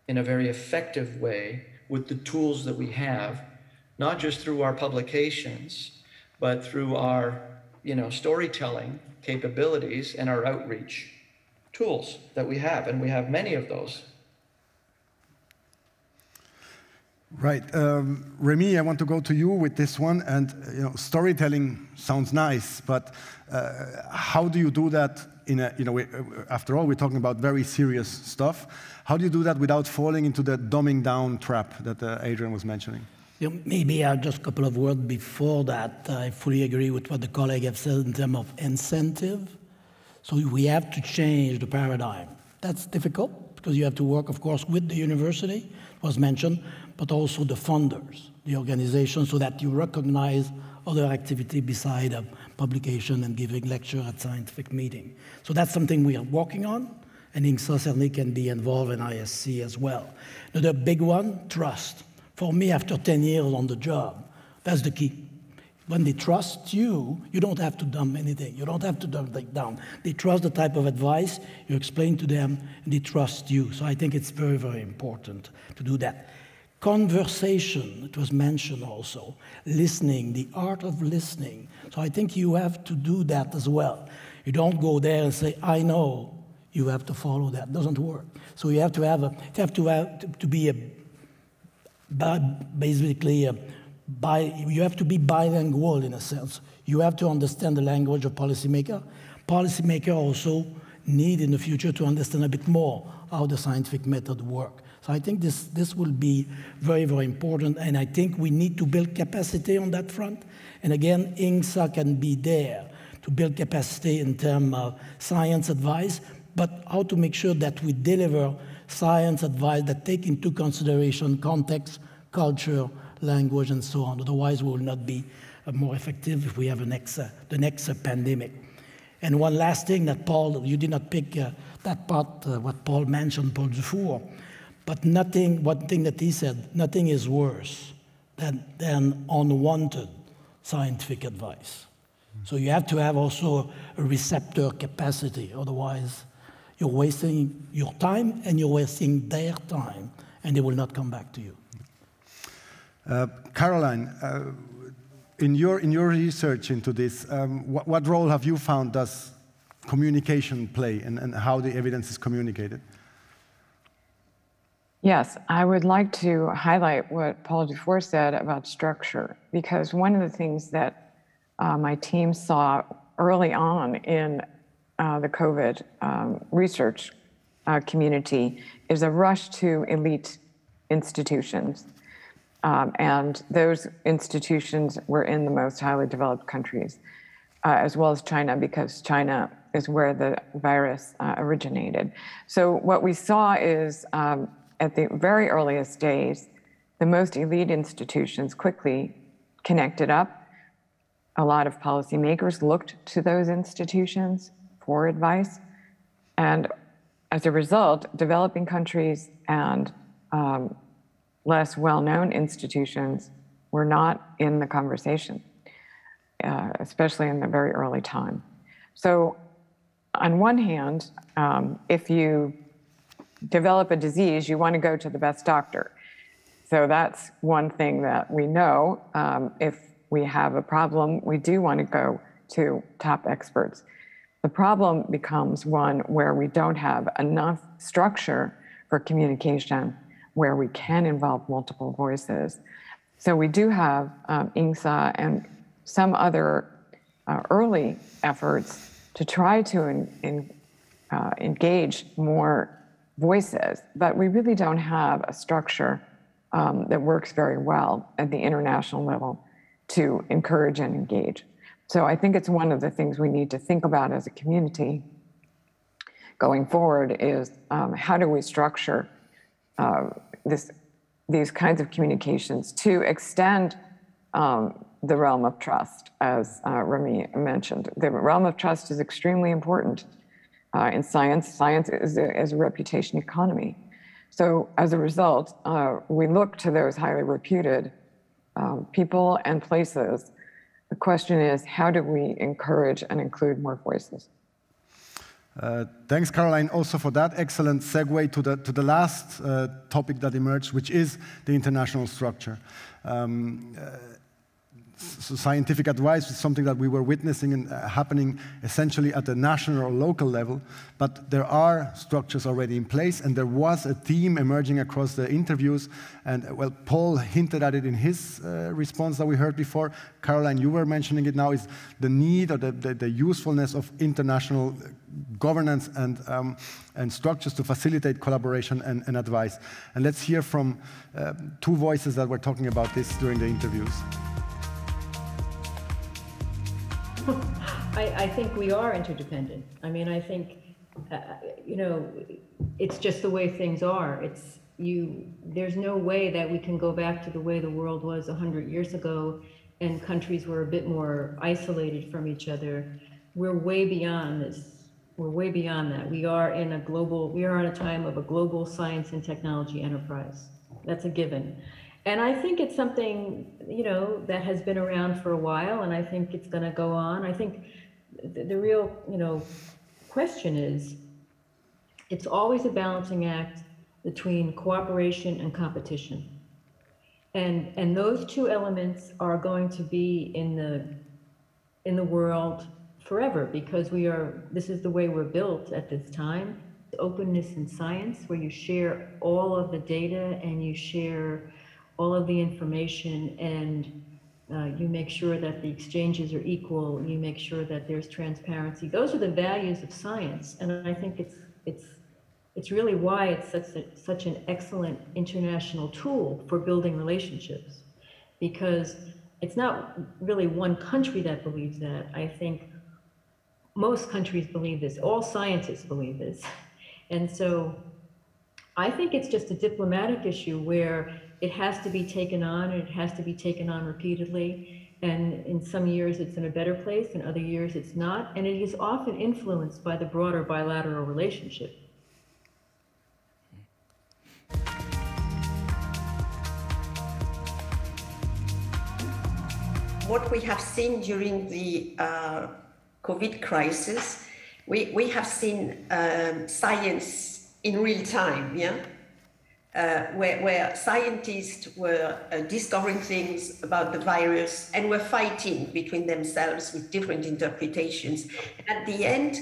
in a very effective way with the tools that we have, not just through our publications, but through our, you know, storytelling capabilities and our outreach tools that we have, and we have many of those. Right, Rémi, I want to go to you with this one. And you know, storytelling sounds nice, but how do you do that in a, you know, after all, we're talking about very serious stuff. How do you do that without falling into the dumbing down trap that Adrian was mentioning? You know, maybe just a couple of words before that. I fully agree with what the colleague have said in terms of incentive. So we have to change the paradigm. That's difficult because you have to work, of course, with the university, was mentioned, but also the funders, the organization, so that you recognize other activity beside a publication and giving lecture at scientific meeting. So that's something we are working on, and INGSA certainly can be involved in ISC as well. Another big one, trust. For me, after 10 years on the job, that's the key. When they trust you, you don't have to dumb anything. You don't have to dumb it down. They trust the type of advice you explain to them, and they trust you. So I think it's very, very important to do that. Conversation, it was mentioned also. Listening, the art of listening. So I think you have to do that as well. You don't go there and say, I know, you have to follow that. It doesn't work. So you have to have to be a, basically, you have to be bilingual in a sense. You have to understand the language of policymaker. Policymaker also need in the future to understand a bit more how the scientific method works. So I think this will be very, very important, and I think we need to build capacity on that front. And again, INGSA can be there to build capacity in terms of science advice, but how to make sure that we deliver science advice that take into consideration context, culture, language, and so on. Otherwise, we will not be more effective if we have the next pandemic. And one last thing that Paul, you did not pick that part, what Paul mentioned, Paul Dufour, but nothing, one thing that he said, nothing is worse than unwanted scientific advice. So you have to have also a receptor capacity, otherwise you're wasting your time and you're wasting their time, and they will not come back to you. Caroline, in your research into this, what role have you found does communication play, and how the evidence is communicated? Yes, I would like to highlight what Paul Dufour said about structure, because one of the things that my team saw early on in the COVID research community is a rush to elite institutions. And those institutions were in the most highly developed countries, as well as China, because China is where the virus originated. So what we saw is at the very earliest days, the most elite institutions quickly connected up. A lot of policymakers looked to those institutions for advice. And as a result, developing countries and less well-known institutions were not in the conversation, especially in the very early time. So on one hand, if you develop a disease, you want to go to the best doctor. So that's one thing that we know. If we have a problem, we do want to go to top experts. The problem becomes one where we don't have enough structure for communication where we can involve multiple voices. So we do have INGSA and some other early efforts to try to engage more voices, but we really don't have a structure that works very well at the international level to encourage and engage. So I think it's one of the things we need to think about as a community going forward is how do we structure these kinds of communications to extend the realm of trust, as Rémi mentioned. The realm of trust is extremely important in science. Science is a reputation economy. So as a result, we look to those highly reputed people and places. The question is, how do we encourage and include more voices? Thanks, Caroline, also for that excellent segue to the last topic that emerged, which is the international structure. So scientific advice is something that we were witnessing and happening essentially at the national or local level, but there are structures already in place, and there was a theme emerging across the interviews, and well, Paul hinted at it in his response that we heard before. Caroline, you were mentioning it now, is the need or the usefulness of international governance and structures to facilitate collaboration and advice. And let's hear from two voices that were talking about this during the interviews. I think we are interdependent. I mean, I think, you know, it's just the way things are. There's no way that we can go back to the way the world was 100 years ago and countries were a bit more isolated from each other. We're way beyond this. We're way beyond that. We are in a time of a global science and technology enterprise. That's a given. And I think it's something, you know, that has been around for a while, and I think it's going to go on. I think the real, you know, question is, it's always a balancing act between cooperation and competition. And those two elements are going to be in the world forever, because this is the way we're built at this time. Openness in science, where you share all of the data and you share all of the information, and you make sure that the exchanges are equal, you make sure that there's transparency. Those are the values of science, and I think it's really why it's such an excellent international tool for building relationships, because it's not really one country that believes that. I think most countries believe this, all scientists believe this. And so I think it's just a diplomatic issue where it has to be taken on, and it has to be taken on repeatedly. And in some years it's in a better place, in other years it's not. And it is often influenced by the broader bilateral relationship. What we have seen during the COVID crisis, we have seen science in real time, yeah? Where scientists were discovering things about the virus and were fighting between themselves with different interpretations. And at the end,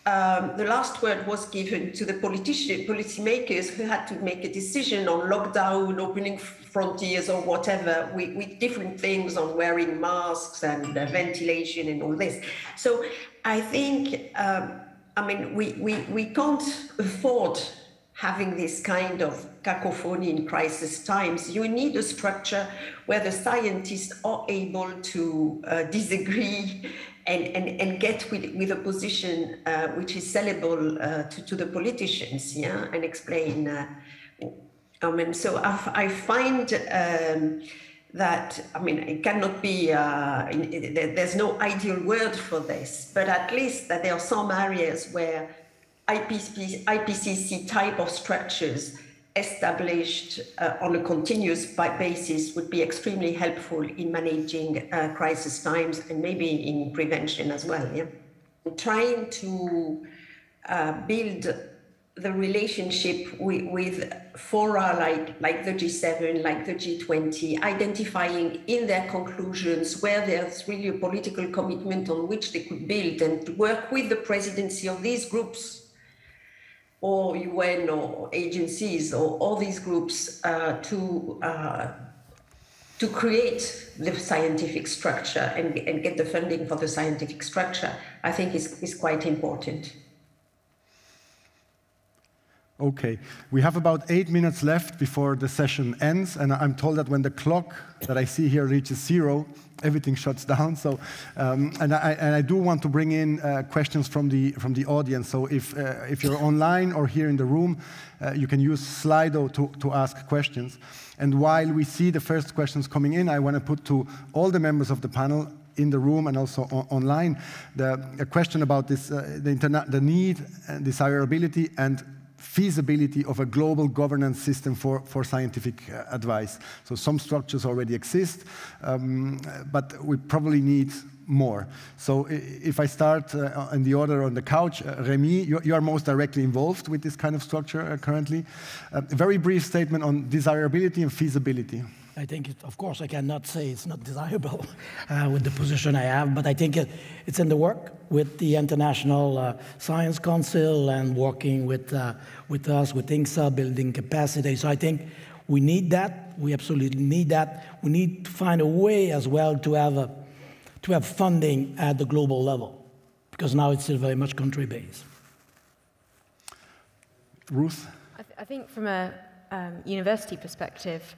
the last word was given to the policymakers who had to make a decision on lockdown, opening frontiers or whatever, with different things on wearing masks and ventilation and all this. So I think, I mean, we can't afford having this kind of cacophony in crisis times. You need a structure where the scientists are able to disagree and get with a position which is sellable to the politicians, yeah, and explain. So I find that, I mean, it cannot be, there's no ideal word for this, but at least that there are some areas where IPCC type of structures established on a continuous basis would be extremely helpful in managing crisis times and maybe in prevention as well. Yeah? Trying to build the relationship with fora like the G7, like the G20, identifying in their conclusions where there's really a political commitment on which they could build, and to work with the presidency of these groups or UN or agencies or all these groups to create the scientific structure and get the funding for the scientific structure, I think is quite important. Okay, we have about 8 minutes left before the session ends, and I'm told that when the clock that I see here reaches 0, everything shuts down. So, and I do want to bring in questions from the audience. So if you're online or here in the room, you can use Slido to ask questions. And while we see the first questions coming in, I want to put to all the members of the panel in the room and also online a question about this, the need, desirability, and feasibility of a global governance system for scientific advice. So some structures already exist, but we probably need more. So if I start in the order on the couch, Rémi, you are most directly involved with this kind of structure currently. A very brief statement on desirability and feasibility. I think, of course, I cannot say it's not desirable with the position I have, but I think it's in the work with the International Science Council and working with us, with INGSA, building capacity. So I think we need that. We absolutely need that. We need to find a way as well to have funding at the global level, because now it's still very much country-based. Ruth? I think from a university perspective,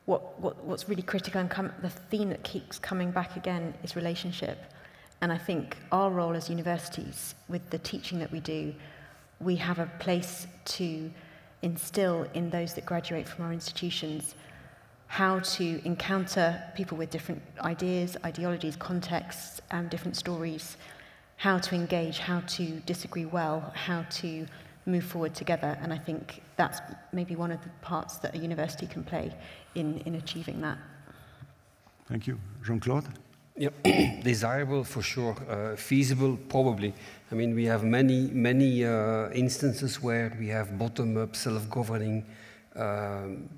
what's really critical and the theme that keeps coming back again is relationship. And I think our role as universities, with the teaching that we do, we have a place to instill in those that graduate from our institutions how to encounter people with different ideas, ideologies, contexts, different stories, how to engage, how to disagree well, how to move forward together. And I think that's maybe one of the parts that a university can play in achieving that. Thank you. Jean-Claude? Yeah, desirable for sure, feasible probably. I mean, we have many instances where we have bottom-up self-governing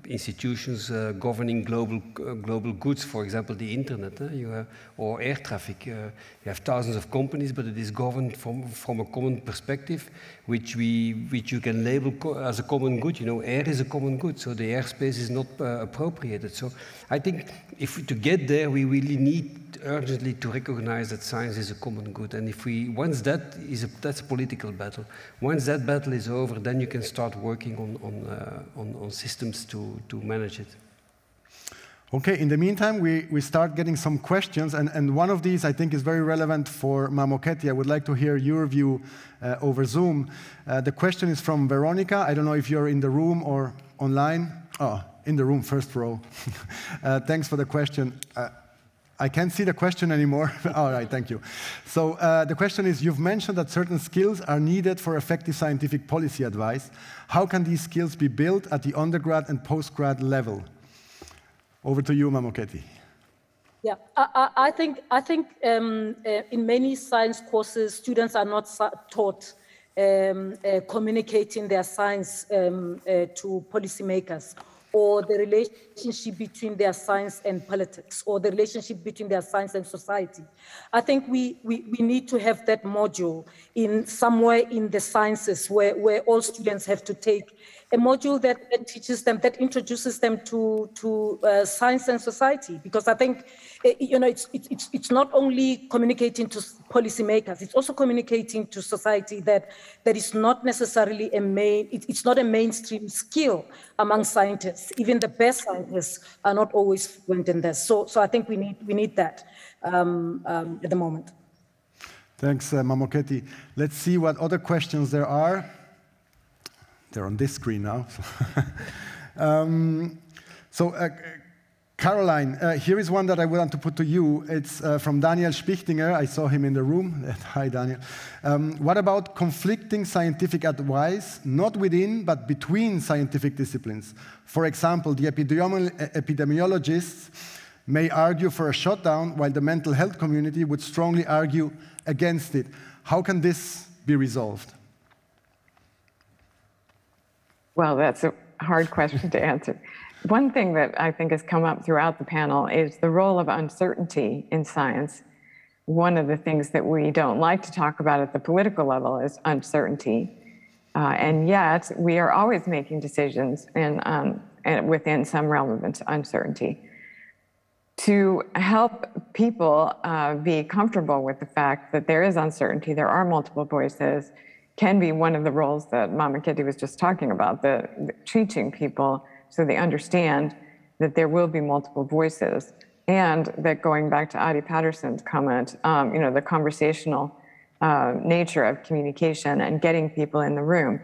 institutions governing global goods, for example, the internet, or air traffic. You have thousands of companies, but it is governed from a common perspective, which you can label as a common good. You know, air is a common good, so the airspace is not appropriated. So I think to get there, we really need urgently to recognize that science is a common good. And once that's a political battle. Once that battle is over, then you can start working on systems to manage it. Okay, in the meantime, we start getting some questions, and one of these I think is very relevant for Mamokgethi. I would like to hear your view over Zoom. The question is from Veronica. I don't know if you're in the room or online. Oh, in the room, first row. Thanks for the question. I can't see the question anymore. All right, thank you. So the question is, you've mentioned that certain skills are needed for effective scientific policy advice. How can these skills be built at the undergrad and postgrad level? Over to you, Mamokgethi. Yeah, I think in many science courses, students are not taught communicating their science to policymakers, or the relationship between their science and politics, or the relationship between their science and society. I think we need to have that module in somewhere in the sciences where all students have to take a module that teaches them, that introduces them to science and society. Because I think, it's not only communicating to policymakers, it's also communicating to society that is not necessarily it's not a mainstream skill among scientists. Even the best scientists are not always fluent in this. So I think we need that at the moment. Thanks, Mamokgethi. Let's see what other questions there are. They're on this screen now. Caroline, here is one that I want to put to you. It's from Daniel Spichtinger. I saw him in the room. Hi, Daniel. What about conflicting scientific advice, not within, but between scientific disciplines? For example, the epidemiologists may argue for a shutdown, while the mental health community would strongly argue against it. How can this be resolved? Well, that's a hard question to answer. One thing that I think has come up throughout the panel is the role of uncertainty in science. One of the things that we don't like to talk about at the political level is uncertainty. And yet, we are always making decisions and within some realm of uncertainty. To help people be comfortable with the fact that there is uncertainty, there are multiple voices, can be one of the roles that Mamokgethi was just talking about, the teaching people so they understand that there will be multiple voices, and that, going back to Adi Patterson's comment, the conversational nature of communication and getting people in the room.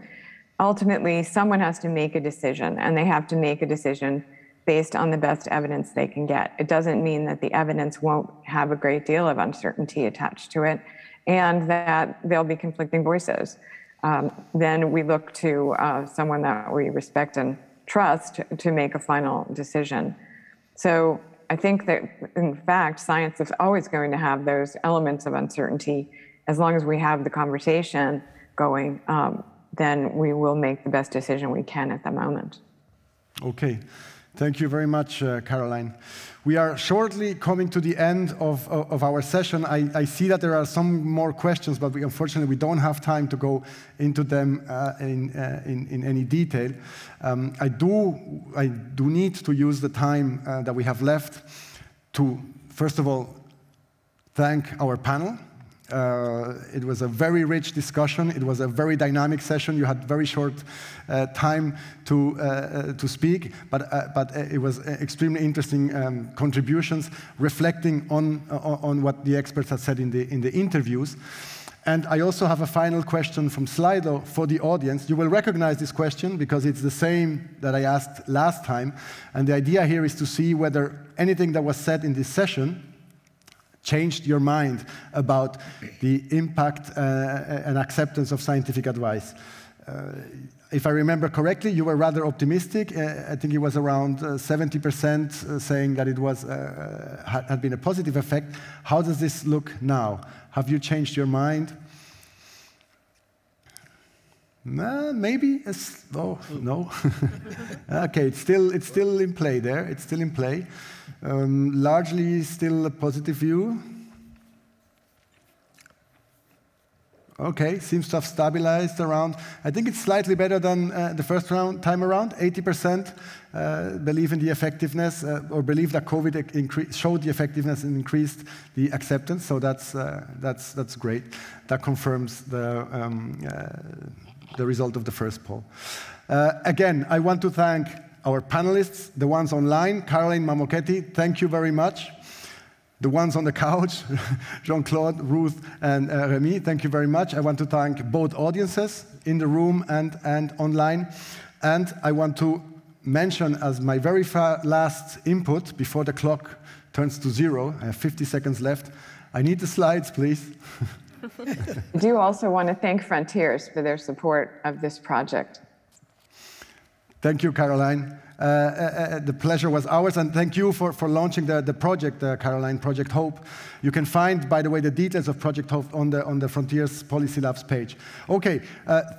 Ultimately, someone has to make a decision, and they have to make a decision based on the best evidence they can get. It doesn't mean that the evidence won't have a great deal of uncertainty attached to it, and that there'll be conflicting voices. Then we look to someone that we respect and trust to make a final decision. So I think that, in fact, science is always going to have those elements of uncertainty. As long as we have the conversation going, then we will make the best decision we can at the moment. Okay. Thank you very much, Caroline. We are shortly coming to the end of our session. I see that there are some more questions, but unfortunately we don't have time to go into them in any detail. I do need to use the time that we have left to, first of all, thank our panel. It was a very rich discussion. It was a very dynamic session. You had very short time to speak, but it was extremely interesting contributions, reflecting on what the experts had said in the interviews. And I also have a final question from Slido for the audience. You will recognize this question because it's the same that I asked last time. And the idea here is to see whether anything that was said in this session changed your mind about the impact and acceptance of scientific advice. If I remember correctly, you were rather optimistic. I think it was around 70% saying that it was had been a positive effect. How does this look now? Have you changed your mind? Maybe. Oh no. Okay, it's still in play there. It's still in play. Largely still a positive view. Okay, seems to have stabilized around. I think it's slightly better than the first time around. 80% believe in the effectiveness or believe that COVID showed the effectiveness and increased the acceptance. So that's great. That confirms the result of the first poll. Again, I want to thank our panelists, the ones online, Caroline, Mamokgethi, thank you very much. The ones on the couch, Jean-Claude, Ruth, and Rémi, thank you very much. I want to thank both audiences in the room and online. And I want to mention as my very last input, before the clock turns to 0, I have 50 seconds left. I need the slides, please. I do also want to thank Frontiers for their support of this project. Thank you, Caroline. The pleasure was ours, and thank you for launching the project, Caroline, Project Hope. You can find, by the way, the details of Project Hope on the Frontiers Policy Labs page. Okay,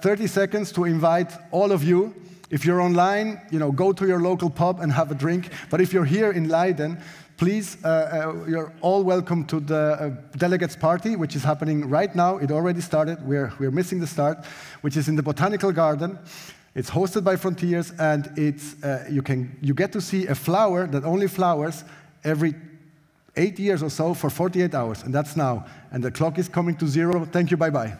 30 seconds to invite all of you If you're online, go to your local pub and have a drink. But if you're here in Leiden, please, you're all welcome to the delegates party, which is happening right now. It already started. We're missing the start, which is in the Botanical Garden. It's hosted by Frontiers, and it's you get to see a flower that only flowers every 8 years or so for 48 hours, and that's now. And the clock is coming to 0. Thank you. Bye bye.